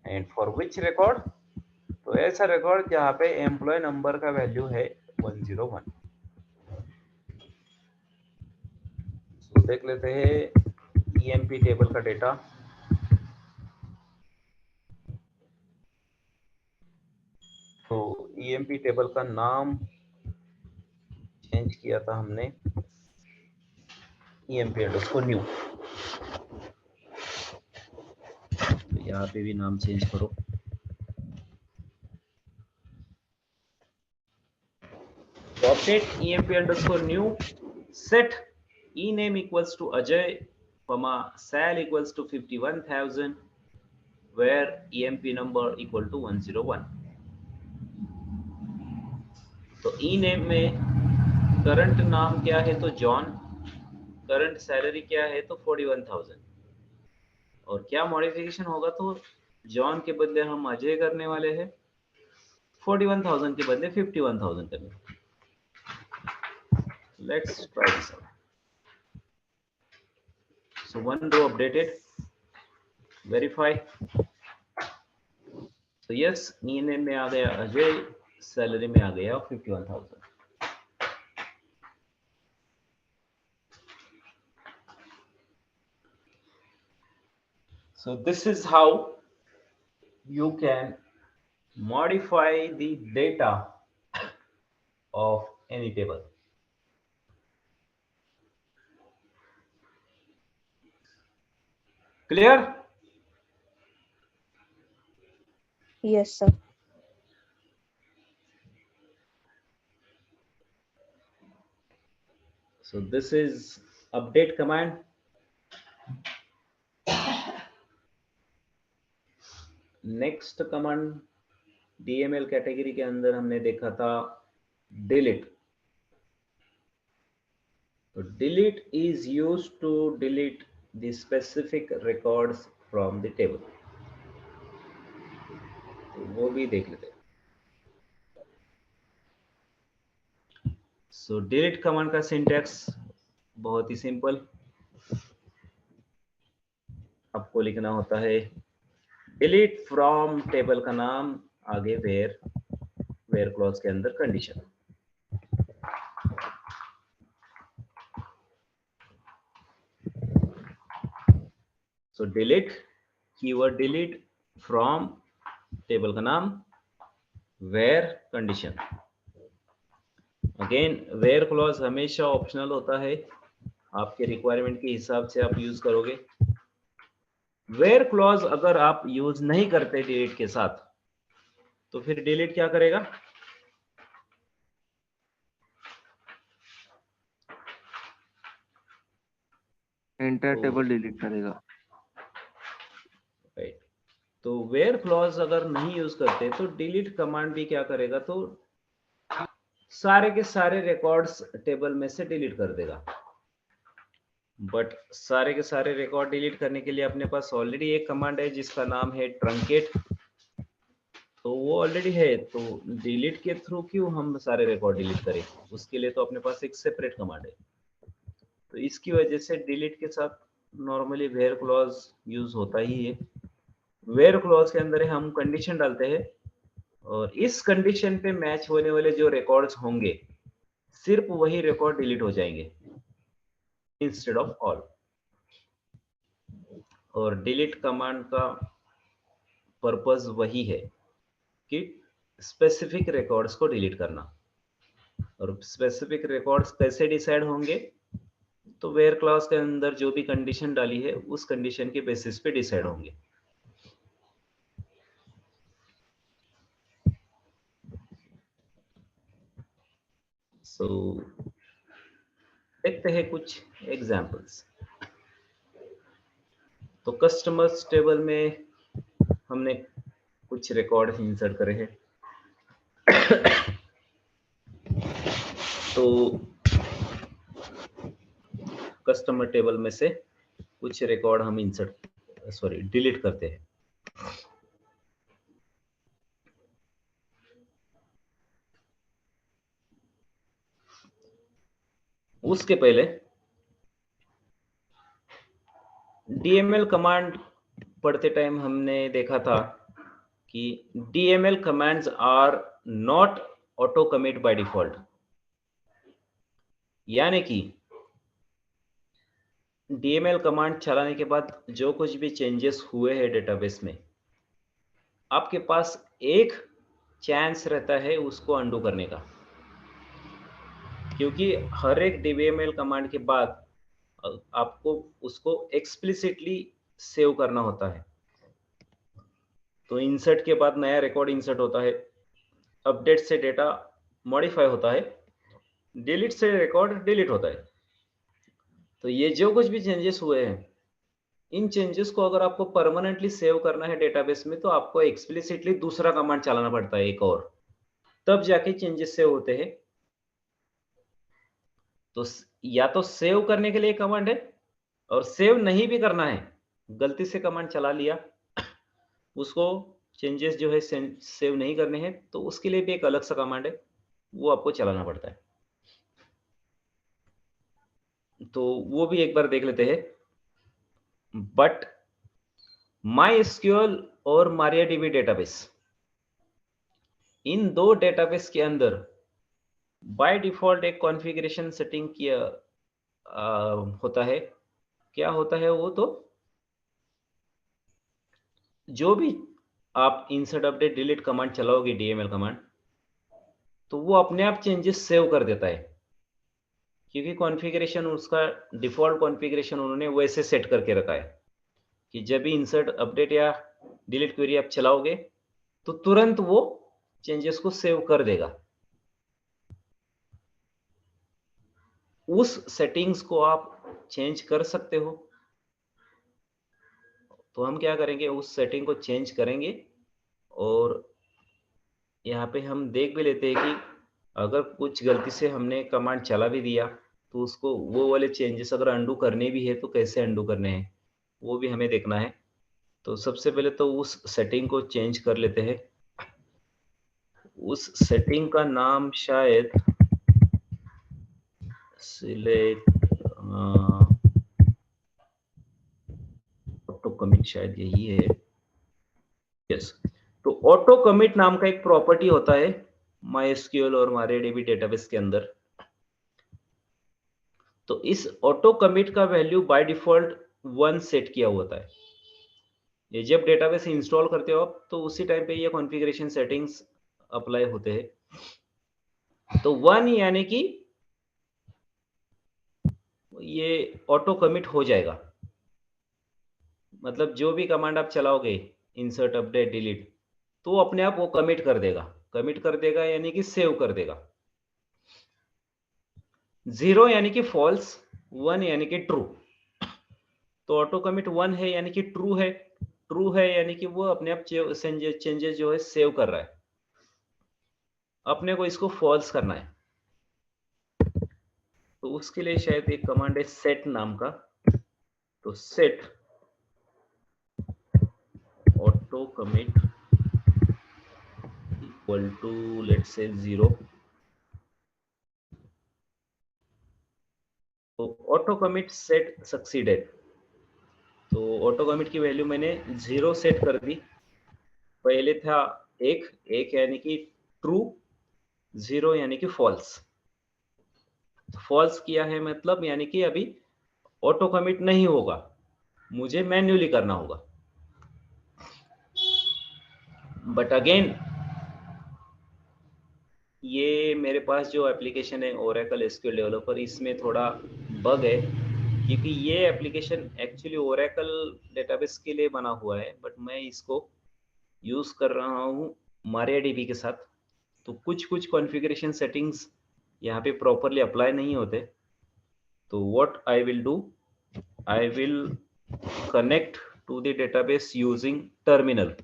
एंड फॉर विच रिकॉर्ड, तो ऐसा रिकॉर्ड जहाँ पे एम्प्लॉय नंबर का वैल्यू है 101। तो देख लेते हैं ईएमपी टेबल का डेटा। तो ईएमपी टेबल का नाम चेंज किया था हमने, emp_new। तो यहाँ पे भी नाम चेंज करो। तो update emp_new, set ename equals to Ajay, sal equals to 51,000, where emp number equal to 101। तो ename में करंट नाम क्या है तो जॉन, करंट सैलरी क्या है तो 41,000, और क्या मॉडिफिकेशन होगा तो जॉन के बदले हम अजय करने वाले हैं, 41,000 के बदले 51,000 करने। Let's try this out. So one row updated, verify. तो यस, ईने में आ गया अजय, सैलरी में आ गया 51,000। So this is how you can modify the data of any table. Clear? Yes, sir. So this is update command. Next command DML category के अंदर हमने देखा था डिलीट। तो delete is used to delete the specific records from the table. तो वो भी देख लेते हैं। सो डिलीट कमांड का सिंटैक्स बहुत ही सिंपल, आपको लिखना होता है डिलीट फ्रॉम टेबल का नाम, आगे वेयर क्लॉज के अंदर condition. So delete keyword, delete from table का नाम, where condition. Again where clause हमेशा ऑप्शनल होता है, आपके रिक्वायरमेंट के हिसाब से आप यूज करोगे। वेयर क्लॉज अगर आप यूज नहीं करते डिलीट के साथ, तो फिर डिलीट क्या करेगा? एंटायर टेबल डिलीट करेगा। राइट। तो वेयर क्लॉज अगर नहीं यूज करते तो डिलीट कमांड भी क्या करेगा, तो सारे के सारे रिकॉर्ड्स टेबल में से डिलीट कर देगा। बट सारे के सारे रिकॉर्ड डिलीट करने के लिए अपने पास ऑलरेडी एक कमांड है जिसका नाम है ट्रंकेट। तो वो ऑलरेडी है, तो डिलीट के थ्रू क्यों हम सारे रिकॉर्ड डिलीट करें? उसके लिए तो अपने पास एक सेपरेट कमांड है। तो इसकी वजह से डिलीट के साथ नॉर्मली वेयर क्लॉज यूज होता ही है। वेयर क्लॉज के अंदर हम कंडीशन डालते हैं और इस कंडीशन पे मैच होने वाले जो रिकॉर्ड्स होंगे सिर्फ वही रिकॉर्ड डिलीट हो जाएंगे इंस्टेड ऑफ ऑल। और डिलीट कमांड का पर्पस वही है कि स्पेसिफिक रिकॉर्ड्स को डिलीट करना। और स्पेसिफिक रिकॉर्ड्स कैसे डिसाइड होंगे, तो वेयर क्लॉज के अंदर जो भी कंडीशन डाली है उस कंडीशन के बेसिस पे डिसाइड होंगे। सो देखते हैं कुछ एग्जांपल्स। तो कस्टमर्स टेबल में हमने कुछ रिकॉर्ड इंसर्ट करे हैं। तो कस्टमर टेबल में से कुछ रिकॉर्ड हम डिलीट करते हैं। उसके पहले DML कमांड पढ़ते टाइम हमने देखा था कि DML commands are not auto commit by default. यानी कि DML कमांड चलाने के बाद जो कुछ भी चेंजेस हुए हैं डेटाबेस में, आपके पास एक चांस रहता है उसको अंडू करने का। क्योंकि हर एक DML कमांड के बाद आपको उसको एक्सप्लिसिटली सेव करना होता है। तो इंसर्ट के बाद नया रिकॉर्ड इंसर्ट होता है, अपडेट से डेटा मॉडिफाई होता है, डिलीट से रिकॉर्ड डिलीट होता है। तो ये जो कुछ भी चेंजेस हुए हैं, इन चेंजेस को अगर आपको परमानेंटली सेव करना है डेटाबेस में, तो आपको एक्सप्लिसिटली दूसरा कमांड चलाना पड़ता है एक और, तब जाके चेंजेस सेव होते हैं। तो या तो सेव करने के लिए कमांड है, और सेव नहीं भी करना है, गलती से कमांड चला लिया, उसको चेंजेस जो है सेव नहीं करने हैं, तो उसके लिए भी एक अलग सा कमांड है, वो आपको चलाना पड़ता है। तो वो भी एक बार देख लेते हैं। बट MySQL और MariaDB डेटाबेस, इन दो डेटाबेस के अंदर बाय डिफॉल्ट एक कॉन्फ़िगरेशन सेटिंग किया होता है। क्या होता है वो? तो जो भी आप इंसर्ट अपडेट डिलीट कमांड चलाओगे, DML कमांड, तो वो अपने आप चेंजेस सेव कर देता है, क्योंकि कॉन्फ़िगरेशन उसका डिफॉल्ट कॉन्फ़िगरेशन उन्होंने वैसे सेट करके रखा है कि जब भी इंसर्ट अपडेट या डिलीट क्वेरी आप चलाओगे तो तुरंत वो चेंजेस को सेव कर देगा। उस सेटिंग्स को आप चेंज कर सकते हो। तो हम क्या करेंगे, उस सेटिंग को चेंज करेंगे, और यहाँ पे हम देख भी लेते हैं कि अगर कुछ गलती से हमने कमांड चला भी दिया, तो उसको वो वाले चेंजेस अगर अंडू करने भी है तो कैसे अंडू करने हैं, वो भी हमें देखना है। तो सबसे पहले तो उस सेटिंग को चेंज कर लेते हैं। उस सेटिंग का नाम शायद ऑटो कमिट, शायद यही है। यस, तो ऑटो कमिट नाम का एक प्रॉपर्टी होता है MySQL और MariaDB डेटाबेस के अंदर। तो इस ऑटो कमिट का वैल्यू बाय डिफॉल्ट 1 सेट किया होता है। ये जब डेटाबेस इंस्टॉल करते हो आप, तो उसी टाइम पे ये कॉन्फ़िगरेशन सेटिंग्स अप्लाई होते हैं। तो 1 यानी कि ये ऑटो कमिट हो जाएगा, मतलब जो भी कमांड आप चलाओगे, इंसर्ट अपडेट डिलीट, तो अपने आप वो कमिट कर देगा। कमिट कर देगा यानी कि सेव कर देगा। 0 यानी कि फॉल्स, 1 यानी कि ट्रू। तो ऑटो कमिट 1 है यानी कि ट्रू है, ट्रू है यानी कि वो अपने आप चेंजेस जो है सेव कर रहा है। अपने को इसको फॉल्स करना है, तो उसके लिए शायद एक कमांड है सेट नाम का। तो set auto commit equal to let's say 0। तो ऑटो कमिट सेट सक्सीडेड, तो ऑटो कमिट की वैल्यू मैंने 0 सेट कर दी। पहले था 1 यानी कि ट्रू, 0 यानी कि फॉल्स। फॉल्स किया है मतलब यानी कि अभी ऑटो कमिट नहीं होगा, मुझे मैन्युअली करना होगा। बट अगेन ये मेरे पास जो एप्लीकेशन है ओरेकल एसक्यूएल डेवलपर, इसमें थोड़ा बग है, क्योंकि ये एप्लीकेशन एक्चुअली ओरेकल डेटाबेस के लिए बना हुआ है, बट मैं इसको यूज कर रहा हूँ MariaDB के साथ। तो कुछ कॉन्फ़िगरेशन सेटिंग्स यहाँ पे प्रॉपरली अप्लाई नहीं होते। तो what I will do, I will connect to the database using terminal.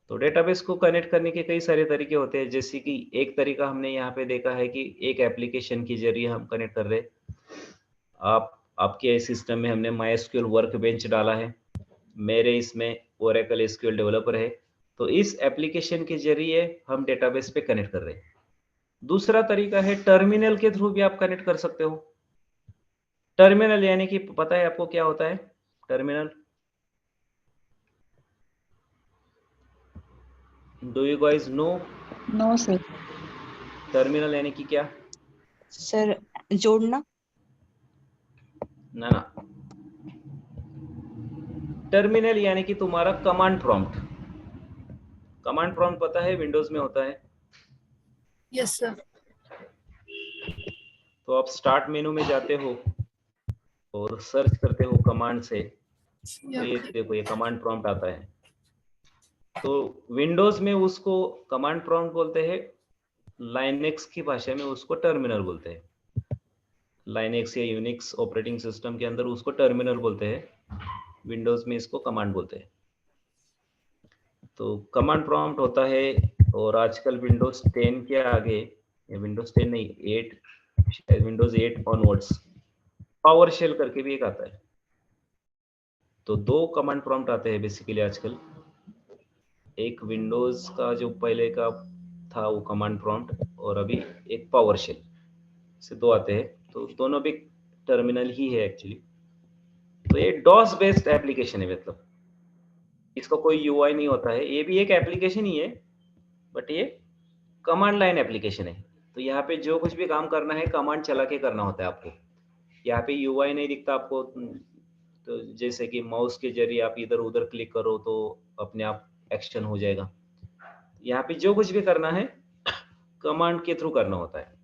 तो डेटाबेस को कनेक्ट करने के कई सारे तरीके होते हैं, जैसे कि एक तरीका हमने यहाँ पे देखा है कि एक एप्लीकेशन के जरिए हम कनेक्ट कर रहे हैं। आपके सिस्टम में हमने MySQL वर्कबेंच डाला है, मेरे इसमें ओरेकल एसक्यूएल डेवलपर है, तो इस एप्लीकेशन के जरिए हम डेटाबेस पे कनेक्ट कर रहे हैं। दूसरा तरीका है टर्मिनल के थ्रू भी आप कनेक्ट कर सकते हो। टर्मिनल यानी कि पता है आपको क्या होता है terminal? Do you guys know? No sir. Terminal यानी कि क्या? सर जोड़ना। ना, टर्मिनल यानी कि तुम्हारा कमांड प्रॉम्प्ट। कमांड प्रॉम्प्ट पता है विंडोज में होता है? Yes sir. तो आप स्टार्ट मेनू में जाते हो, और सर्च करते हो कमांड से, तो Yeah, ये okay. देखो ये कमांड प्रॉम्प्ट आता है। तो विंडोज में उसको कमांड प्रॉम्प्ट बोलते हैं, लाइनेक्स की भाषा में उसको टर्मिनल बोलते हैं। लाइनेक्स या यूनिक्स ऑपरेटिंग सिस्टम के अंदर उसको टर्मिनल बोलते हैं, विंडोज में इसको कमांड बोलते हैं। तो कमांड प्रॉम्प्ट होता है, और आजकल विंडोज 10 के आगे, विंडोज 10 नहीं 8, शायद विंडोज 8 ऑनवर्ड्स पावर शेल करके भी एक आता है। तो दो कमांड प्रॉम्प्ट आते हैं बेसिकली आजकल, एक विंडोज का जो पहले का था वो कमांड प्रॉम्प्ट, और अभी एक पावर शेल, से दो आते हैं। तो दोनों भी टर्मिनल ही है एक्चुअली। तो ये डॉस बेस्ड एप्लीकेशन है, मतलब इसका कोई यूआई नहीं होता है, ये भी एक एप्लीकेशन ही है, बट ये कमांड लाइन एप्लीकेशन है। तो यहाँ पे जो कुछ भी काम करना है कमांड चला के करना होता है आपको। यहाँ पे यूआई नहीं दिखता आपको, तो जैसे कि माउस के जरिए आप इधर उधर क्लिक करो तो अपने आप एक्शन हो जाएगा। यहाँ पे जो कुछ भी करना है कमांड के थ्रू करना होता है।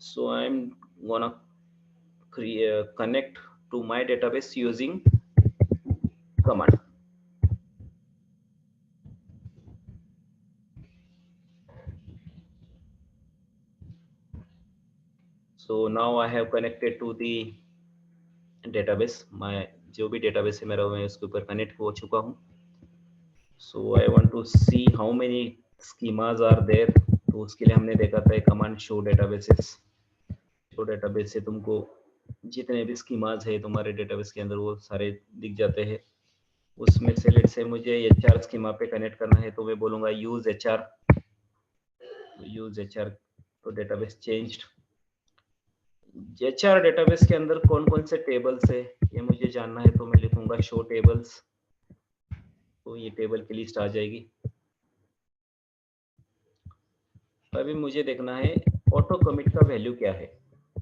So I am gonna connect to my database using command. So now I have connected to the database. मैं जो भी database है मेरा, मैं उसके ऊपर कनेक्ट हो चुका हूँ। So I want to see how many schemas are there. तो उसके लिए हमने देखा था command show databases। show database से तुमको जितने भी schemas है तुम्हारे database के अंदर वो सारे दिख जाते हैं। उसमें से लेट से मुझे HR स्कीमा पे कनेक्ट करना है, तो मैं बोलूंगा यूज HR। यूज HR, तो डेटाबेस चेंज्ड। HR डेटाबेस के अंदर कौन कौन से टेबल्स है ये मुझे जानना है, तो मैं लिखूंगा शो टेबल्स, तो ये टेबल की लिस्ट आ जाएगी। अभी मुझे देखना है ऑटो कमिट का वैल्यू क्या है,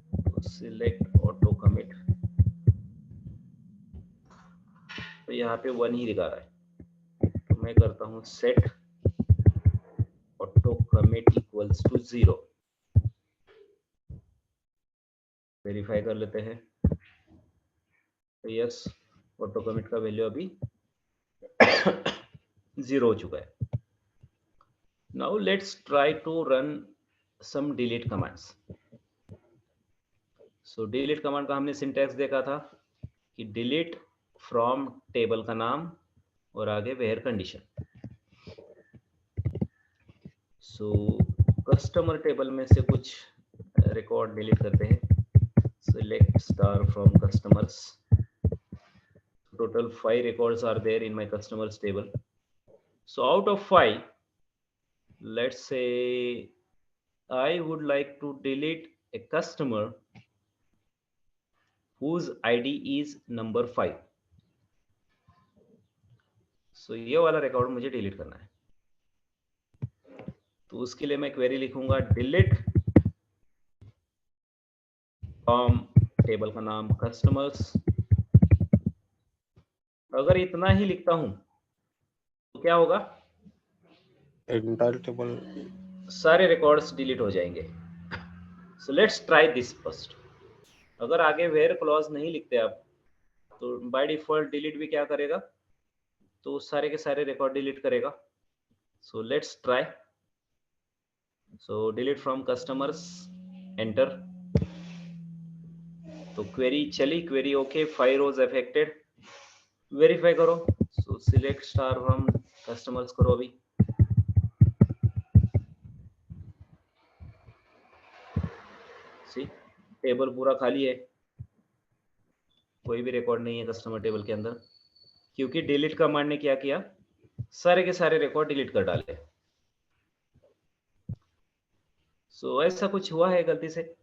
तो सिलेक्ट ऑटो कमिट, तो यहाँ पे 1 ही दिखा रहा है, तो मैं करता हूँ set auto commit equals to 0। Verify कर लेते हैं, तो यस ऑटो कमिट का वैल्यू अभी 0 हो चुका है। Now let's try to run some delete commands. So delete command का हमने सिंटैक्स देखा था कि डिलीट फ्रॉम टेबल का नाम और आगे where condition. So customer table में से कुछ रिकॉर्ड डिलीट करते हैं। select star from customers. Total 5 records are there in my customers table. So out of 5, let's say I would like to delete a customer whose ID is number 5. So ये वाला record मुझे delete करना है, तो उसके लिए मैं query लिखूंगा डिलीट फ्रॉम टेबल का नाम कस्टमर्स। अगर इतना ही लिखता हूं तो क्या होगा, एंटायर टेबल सारे रिकॉर्ड्स डिलीट हो जाएंगे। So let's try this first. अगर आगे वेयर क्लॉज नहीं लिखते आप, तो बाय डिफॉल्ट डिलीट भी क्या करेगा, तो सारे के सारे रिकॉर्ड डिलीट करेगा। So let's try. So delete from customers, enter. तो क्वेरी चली, क्वेरी ओके, 5 रोज अफेक्टेड। वेरीफाई करो, सो सिलेक्ट स्टार फ्रॉम कस्टमर्स करो अभी। सी टेबल पूरा खाली है, कोई भी रिकॉर्ड नहीं है कस्टमर टेबल के अंदर, क्योंकि डिलीट कमांड ने क्या किया, सारे के सारे रिकॉर्ड डिलीट कर डाले। सो ऐसा कुछ हुआ है गलती से,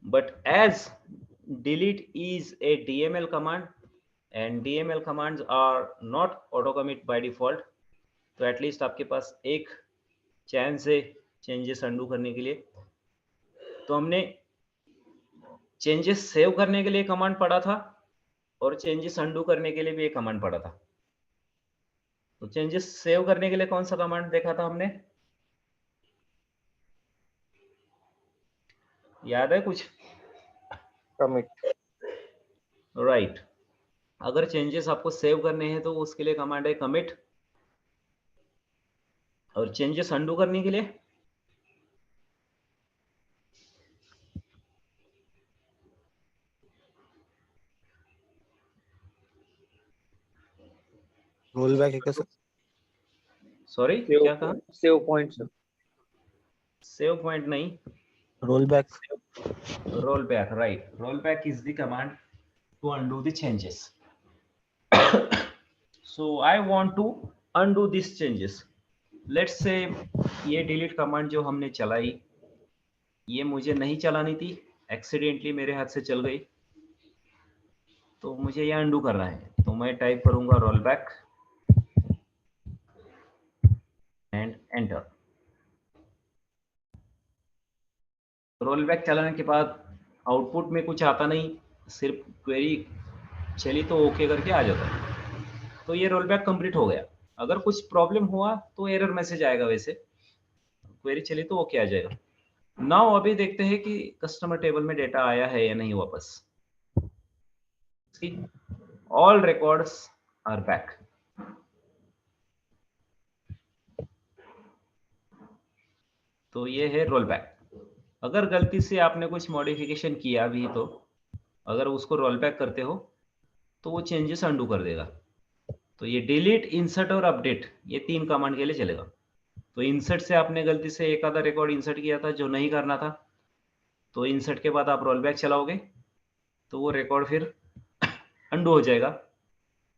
but as delete is a DML command and DML commands are not auto commit by default, तो एटलीस्ट आपके पास एक चांस है चेंजेस अंडू करने के लिए। तो हमने चेंजेस सेव करने के लिए कमांड पढ़ा था और चेंजेस अंडू करने के लिए भी एक कमांड पढ़ा था। तो चेंजेस सेव करने के लिए कौन सा कमांड देखा था हमने, याद है कुछ? Commit right. अगर चेंजेस आपको सेव करने हैं तो उसके लिए कमांड है कमिट, और चेंजेस अंडू करने के लिए रोल बैक है क्या सर? सॉरी क्या कहा? Save point sir. Save point नहीं, roll back. roll back, right? Roll back is the command to undo the changes. So I want to undo these changes. Let's say ये delete command जो हमने चलाई, ये मुझे नहीं चलानी थी, एक्सीडेंटली मेरे हाथ से चल गई, तो मुझे ये undo करना है। तो मैं टाइप करूंगा roll back and enter। Roll back चलाने के बाद आउटपुट में कुछ आता नहीं, सिर्फ क्वेरी चली तो ओके करके आ जाता है। तो ये रोल बैक कंप्लीट हो गया। अगर कुछ प्रॉब्लम हुआ तो एरर मैसेज आएगा, वैसे क्वेरी चली तो ओके आ जाएगा। नाउ अभी देखते हैं कि कस्टमर टेबल में डेटा आया है या नहीं वापस। All records are back. तो ये है रोल बैक। अगर गलती से आपने कुछ मॉडिफिकेशन किया भी तो अगर उसको रोल बैक करते हो तो वो चेंजेस अंडू कर देगा। तो ये डिलीट, इंसर्ट और अपडेट, ये 3 कमांड के लिए चलेगा। तो इंसर्ट से आपने गलती से एक आधा रिकॉर्ड इंसर्ट किया था जो नहीं करना था, तो इंसर्ट के बाद आप रोल बैक चलाओगे तो वो रिकॉर्ड फिर अंडू हो जाएगा।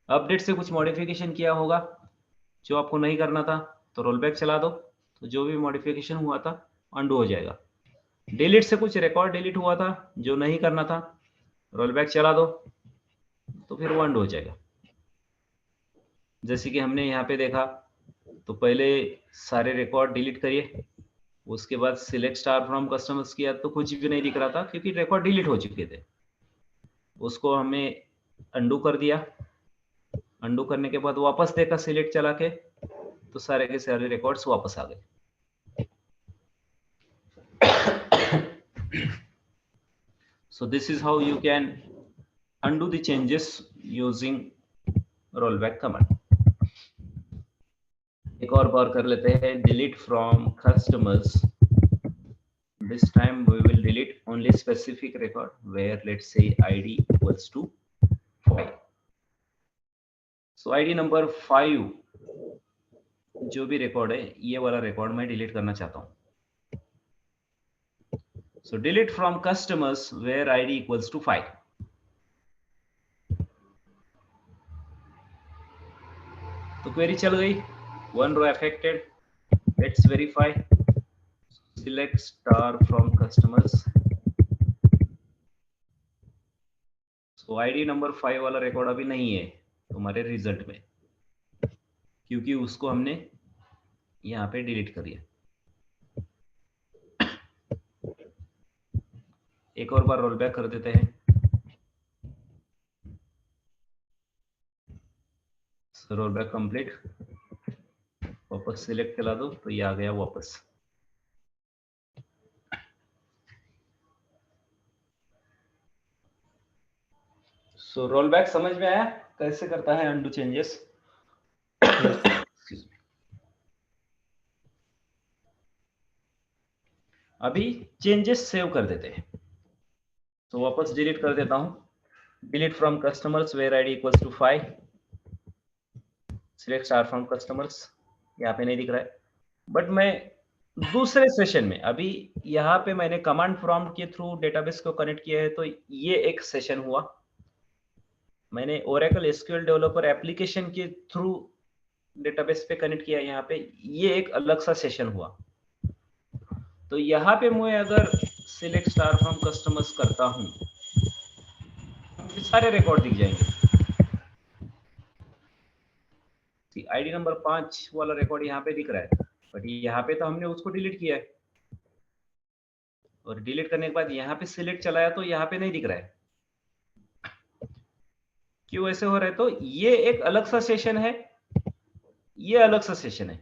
अपडेट से कुछ मॉडिफिकेशन किया होगा जो आपको नहीं करना था, तो रोल बैक चला दो, तो जो भी मॉडिफिकेशन हुआ था अंडू हो जाएगा। डिलीट से कुछ रिकॉर्ड डिलीट हुआ था जो नहीं करना था, रोल बैक चला दो तो फिर वो अंडू हो जाएगा। जैसे कि हमने यहाँ पे देखा, तो पहले सारे रिकॉर्ड डिलीट करिए, उसके बाद सिलेक्ट स्टार फ्रॉम कस्टमर्स किया तो कुछ भी नहीं दिख रहा था क्योंकि रिकॉर्ड डिलीट हो चुके थे। उसको हमें अंडू कर दिया। अंडू करने के बाद वापस देखा सिलेक्ट चला के, तो सारे के सारे रिकॉर्ड्स वापस आ गए। So this is how you can undo the changes using rollback command. एक और बार कर लेते हैं, delete from customers. This time we will delete only specific record where let's say ID equals to 5. So ID number 5 जो भी record है, ये वाला रिकॉर्ड मैं डिलीट करना चाहता हूँ। So delete from customers where ID equals to 5. तो क्वेरी चल गई, 1 row affected. Let's verify. Select star from customers. So ID number 5 वाला रिकॉर्ड अभी नहीं है तुम्हारे रिजल्ट में, क्योंकि उसको हमने यहाँ पे डिलीट कर दिया। एक और बार रोल बैक कर देते हैं। रोल बैक कंप्लीट, वापस सिलेक्ट करा दो तो ये आ गया वापस। सो रोल बैक समझ में आया कैसे करता है अंडू चेंजेस? अभी चेंजेस सेव कर देते हैं, तो वापस डिलीट कर देता हूं। Delete from customers where ID equals to 5। Select star from customers, यहाँ पे नहीं दिख रहा है, बट मैं दूसरे सेशन में, अभी यहाँ पे मैंने कमांड प्रॉम्प्ट के थ्रू डेटाबेस को कनेक्ट किया है, तो ये एक सेशन हुआ। मैंने ओरेकल एसक्यूएल डेवलपर एप्लीकेशन के थ्रू डेटाबेस पे कनेक्ट किया, यहाँ पे ये एक अलग सा सेशन हुआ। तो यहाँ पे मैं अगर सिलेक्ट स्टार फ्रॉम कस्टमर्स करता हूँ, सारे रिकॉर्ड दिख जाएंगे। आईडी नंबर 5 वाला रिकॉर्ड यहाँ पे दिख रहा है, बट यहाँ पे तो हमने उसको डिलीट किया है, और डिलीट करने के बाद यहाँ पे सिलेक्ट चलाया तो यहाँ पे नहीं दिख रहा है। क्यों ऐसे हो रहा है? तो ये एक अलग सा सेशन है, ये अलग सा सेशन है।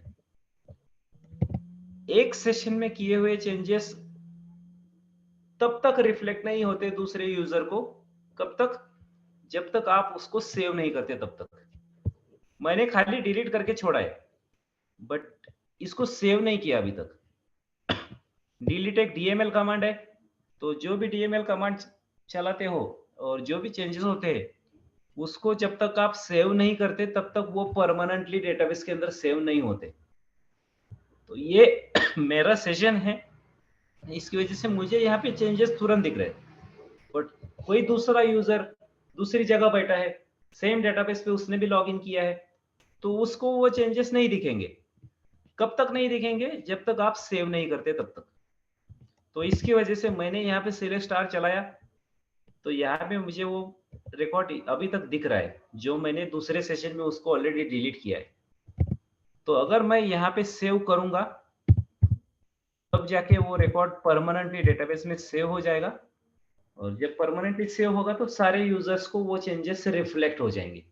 एक सेशन में किए हुए चेंजेस तब तक रिफ्लेक्ट नहीं होते दूसरे यूजर को, कब तक? जब तक आप उसको सेव नहीं करते तब तक। मैंने खाली डिलीट करके छोड़ा है, बट इसको सेव नहीं किया अभी तक। डिलीट एक डीएमएल कमांड है, तो जो भी डीएमएल कमांड चलाते हो और जो भी चेंजेस होते हैं उसको जब तक आप सेव नहीं करते तब तक वो परमानेंटली डेटाबेस के अंदर सेव नहीं होते। तो ये मेरा सेशन है, इसकी वजह से मुझे यहाँ पे चेंजेस तुरंत दिख रहे हैं, बट कोई दूसरा यूजर दूसरी जगह बैठा है, सेम डेटाबेस पे उसने भी लॉगिन किया है, तो उसको वो चेंजेस नहीं दिखेंगे। कब तक नहीं दिखेंगे? जब तक आप सेव नहीं करते तब तक। तो इसकी वजह से मैंने यहाँ पे सिलेक्ट स्टार चलाया, तो यहाँ पे मुझे वो रिकॉर्ड अभी तक दिख रहा है जो मैंने दूसरे सेशन में उसको ऑलरेडी डिलीट किया है। तो अगर मैं यहाँ पे सेव करूंगा तब जाके वो रिकॉर्ड परमानेंटली डेटाबेस में सेव हो जाएगा, और जब परमानेंटली सेव होगा तो सारे यूजर्स को वो चेंजेस रिफ्लेक्ट हो जाएंगे।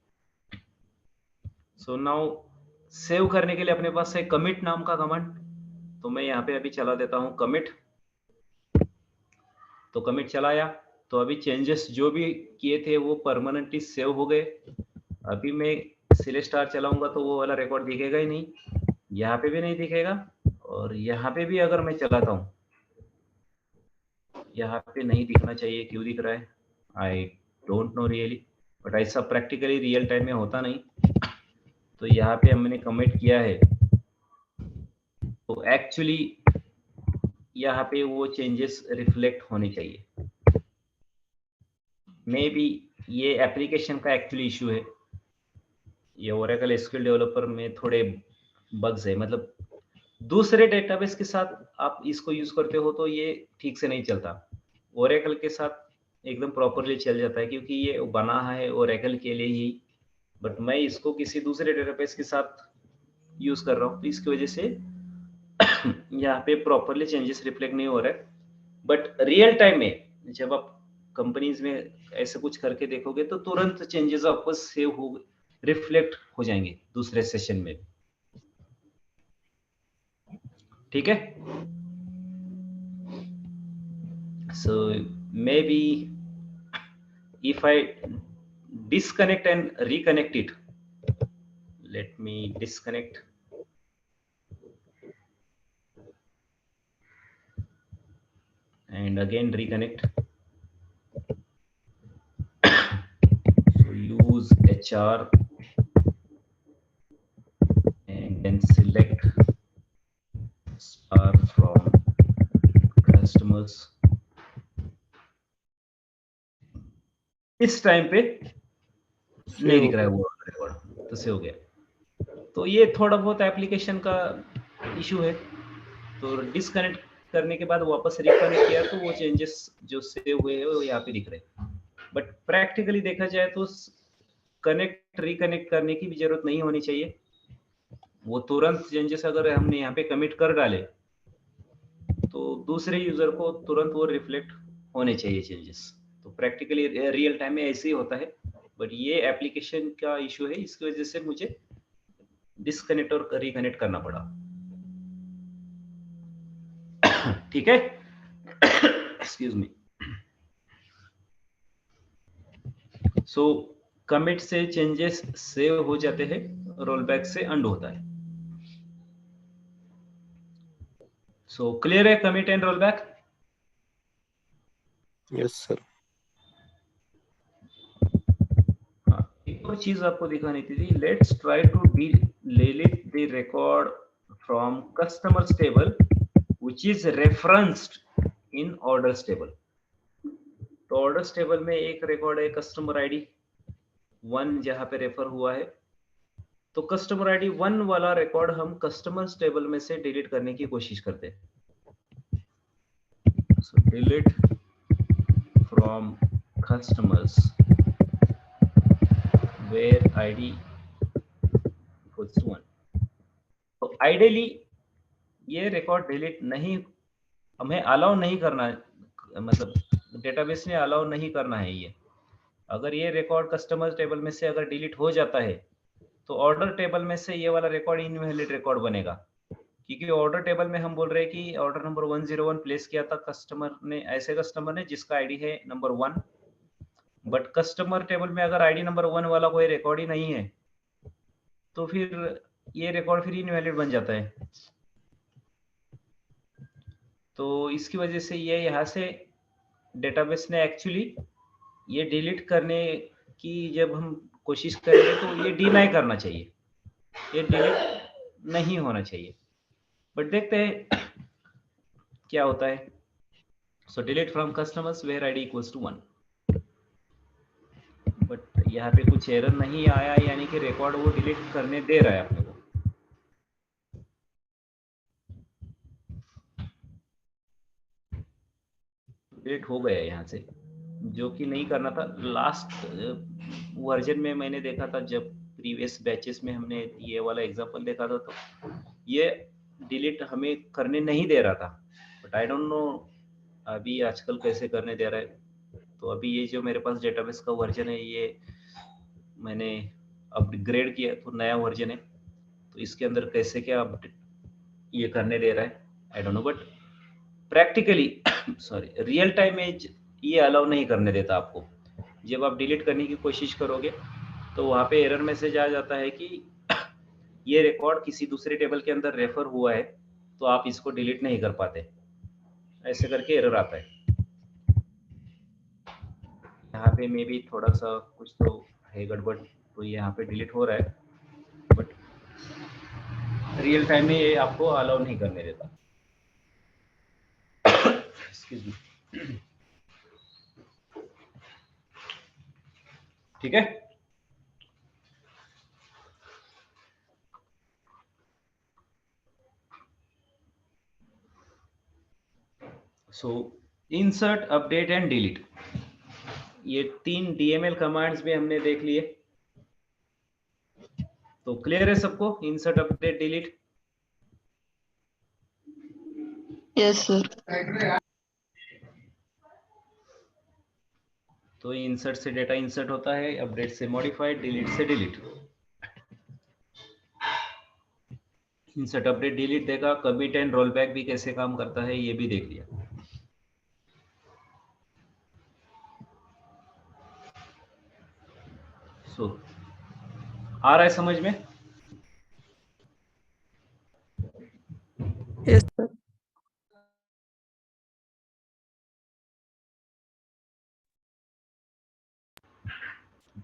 सो नाउ सेव करने के लिए अपने पास है कमिट नाम का कमांड, तो मैं यहाँ पे अभी चला देता हूँ कमिट। तो कमिट चलाया तो अभी चेंजेस जो भी किए थे वो परमानेंटली सेव हो गए। अभी मैं सिलेक्ट स्टार चलाऊंगा तो वो वाला रिकॉर्ड दिखेगा ही नहीं, यहाँ पे भी नहीं दिखेगा, और यहाँ पे भी अगर मैं चलाता हूँ यहाँ पे नहीं दिखना चाहिए। क्यों दिख रहा है? I don't know really, but ऐसा प्रैक्टिकली रियल टाइम में होता नहीं। तो यहाँ पे हमने कमिट किया है तो एक्चुअली यहाँ पे वो चेंजेस रिफ्लेक्ट होने चाहिए। मे बी ये एप्लीकेशन का एक्चुअली इशू है, ये ओरेकल एसक्यूएल डेवलपर में थोड़े बग्स है, मतलब दूसरे डेटाबेस के साथ आप इसको यूज करते हो तो ये ठीक से नहीं चलता, ओरेकल के साथ एकदम प्रॉपरली चल जाता है क्योंकि ये बना है ओरेकल के लिए ही, बट मैं इसको किसी दूसरे डेटाबेस के साथ यूज कर रहा हूँ, तो इसकी वजह से यहाँ पे प्रॉपरली चेंजेस रिफ्लेक्ट नहीं हो रहा है। बट रियल टाइम में जब आप कंपनीज में ऐसे कुछ करके देखोगे तो तुरंत चेंजेस आपको सेव हो रिफ्लेक्ट हो जाएंगे दूसरे सेशन में। ठीक है? So maybe if I disconnect and reconnect it, let me disconnect and again reconnect. So use HR and then select star from customers. इस टाइम पे नहीं दिख रहा है वो रिकॉर्ड, तो सेव हो गया। तो ये थोड़ा बहुत एप्लीकेशन का इशू है, तो डिस्कनेक्ट करने के बाद वापस रिकनेक्ट किया तो वो चेंजेस जो सेव हुए हैं वो यहाँ पे दिख रहे हैं। बट प्रैक्टिकली देखा जाए तो कनेक्ट रिकनेक्ट करने की भी जरूरत नहीं होनी चाहिए, वो तुरंत चेंजेस अगर हमने यहाँ पे कमिट कर डाले तो दूसरे यूजर को तुरंत वो रिफ्लेक्ट होने चाहिए चेंजेस। तो प्रैक्टिकली रियल टाइम में ऐसे ही होता है, बट ये एप्लीकेशन का इशू है, इसकी वजह से मुझे डिस्कनेक्ट और रिकनेक्ट करना पड़ा। ठीक है? Excuse me. सो कमिट से चेंजेस सेव हो जाते हैं, रोल बैक से अंडू होता है। सो क्लियर है commit and roll back? Yes sir. एक और चीज आपको दिखानी थी, let's try to delete the record from customers table which is referenced in orders table। तो ऑर्डर्स टेबल में एक रिकॉर्ड है कस्टमर आईडी 1 जहां पे रेफर हुआ है, तो कस्टमर आईडी 1 वाला रिकॉर्ड हम कस्टमर्स टेबल में से डिलीट करने की कोशिश करते हैं। So delete from customers where ID equals to 1। तो आइडियली ये रिकॉर्ड डिलीट नहीं, हमें अलाउ नहीं करना, मतलब डेटाबेस ने अलाउ नहीं करना है ये। अगर ये रिकॉर्ड कस्टमर टेबल में से अगर डिलीट हो जाता है तो ऑर्डर टेबल में से ये वाला रिकॉर्ड इनवैलिड रिकॉर्ड बनेगा, क्योंकि ऑर्डर टेबल में हम बोल रहे हैं कि ऑर्डर नंबर 101 प्लेस किया था कस्टमर ने, ऐसे कस्टमर ने जिसका आईडी है नंबर 1, बट कस्टमर टेबल में अगर आईडी नंबर 1 वाला कोई रिकॉर्ड ही नहीं है तो फिर ये रिकॉर्ड फिर इनवैलिड बन जाता है। तो इसकी वजह से ये यहाँ से डेटाबेस ने एक्चुअली ये डिलीट करने की जब हम कोशिश करेंगे तो ये डिनाई करना चाहिए, ये डिलीट नहीं होना चाहिए। बट देखते हैं क्या होता है। So delete from customers where ID equals to 1। But यहाँ पे कुछ एरर नहीं आया, यानी कि रिकॉर्ड वो डिलीट करने दे रहा है अपने को। डिलीट हो गया यहाँ से, जो कि नहीं करना था। लास्ट वर्जन में मैंने देखा था, जब प्रीवियस बैचेस में हमने ये वाला एग्जांपल देखा था, तो ये डिलीट हमें करने नहीं दे रहा था। बट आई डोंट नो अभी आजकल कैसे करने दे रहा है। तो अभी ये जो मेरे पास डेटाबेस का वर्जन है, ये मैंने अपग्रेड किया तो नया वर्जन है, तो इसके अंदर कैसे क्या ये करने दे रहा है I don't know. But practically sorry real time में ये अलाउ नहीं करने देता आपको। जब आप डिलीट करने की कोशिश करोगे तो वहाँ पे एरर मैसेज आ जाता है कि ये रिकॉर्ड किसी दूसरे टेबल के अंदर रेफर हुआ है, तो आप इसको डिलीट नहीं कर पाते, ऐसे करके एरर आता है। यहाँ पे मे भी थोड़ा सा कुछ तो है गड़बड़, तो यहाँ पे डिलीट हो रहा है, बट रियल टाइम में ये आपको अलाउ नहीं करने देता। Excuse me. ठीक है, सो इंसर्ट, अपडेट एंड डिलीट, ये 3 डीएमएल कमांड्स भी हमने देख लिए। तो क्लियर है सबको, insert, update, delete? Yes sir. तो इंसर्ट से डेटा इंसर्ट होता है, अपडेट से मॉडिफाइड, डिलीट से डिलीट। इंसर्ट, अपडेट, डिलीट देखा, कमिट एंड रोल बैक भी कैसे काम करता है ये भी देख लिया। सो आ रहा है समझ में? Yes sir.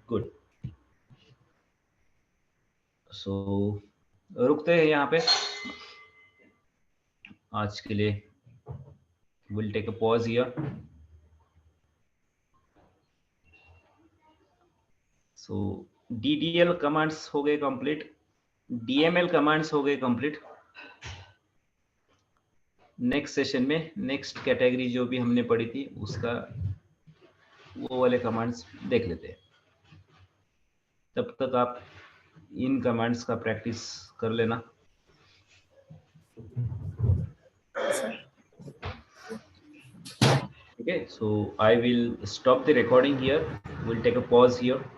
गुड। सो रुकते हैं यहाँ पे आज के लिए। Will take a pause here. So DDL commands हो गए कंप्लीट, DML कमांड्स हो गए कंप्लीट। नेक्स्ट सेशन में नेक्स्ट कैटेगरी जो भी हमने पढ़ी थी उसका वो वाले कमांड्स देख लेते हैं। तब तक आप इन कमांड्स का प्रैक्टिस कर लेना। ठीक है, so I will stop the recording here, will take a pause here.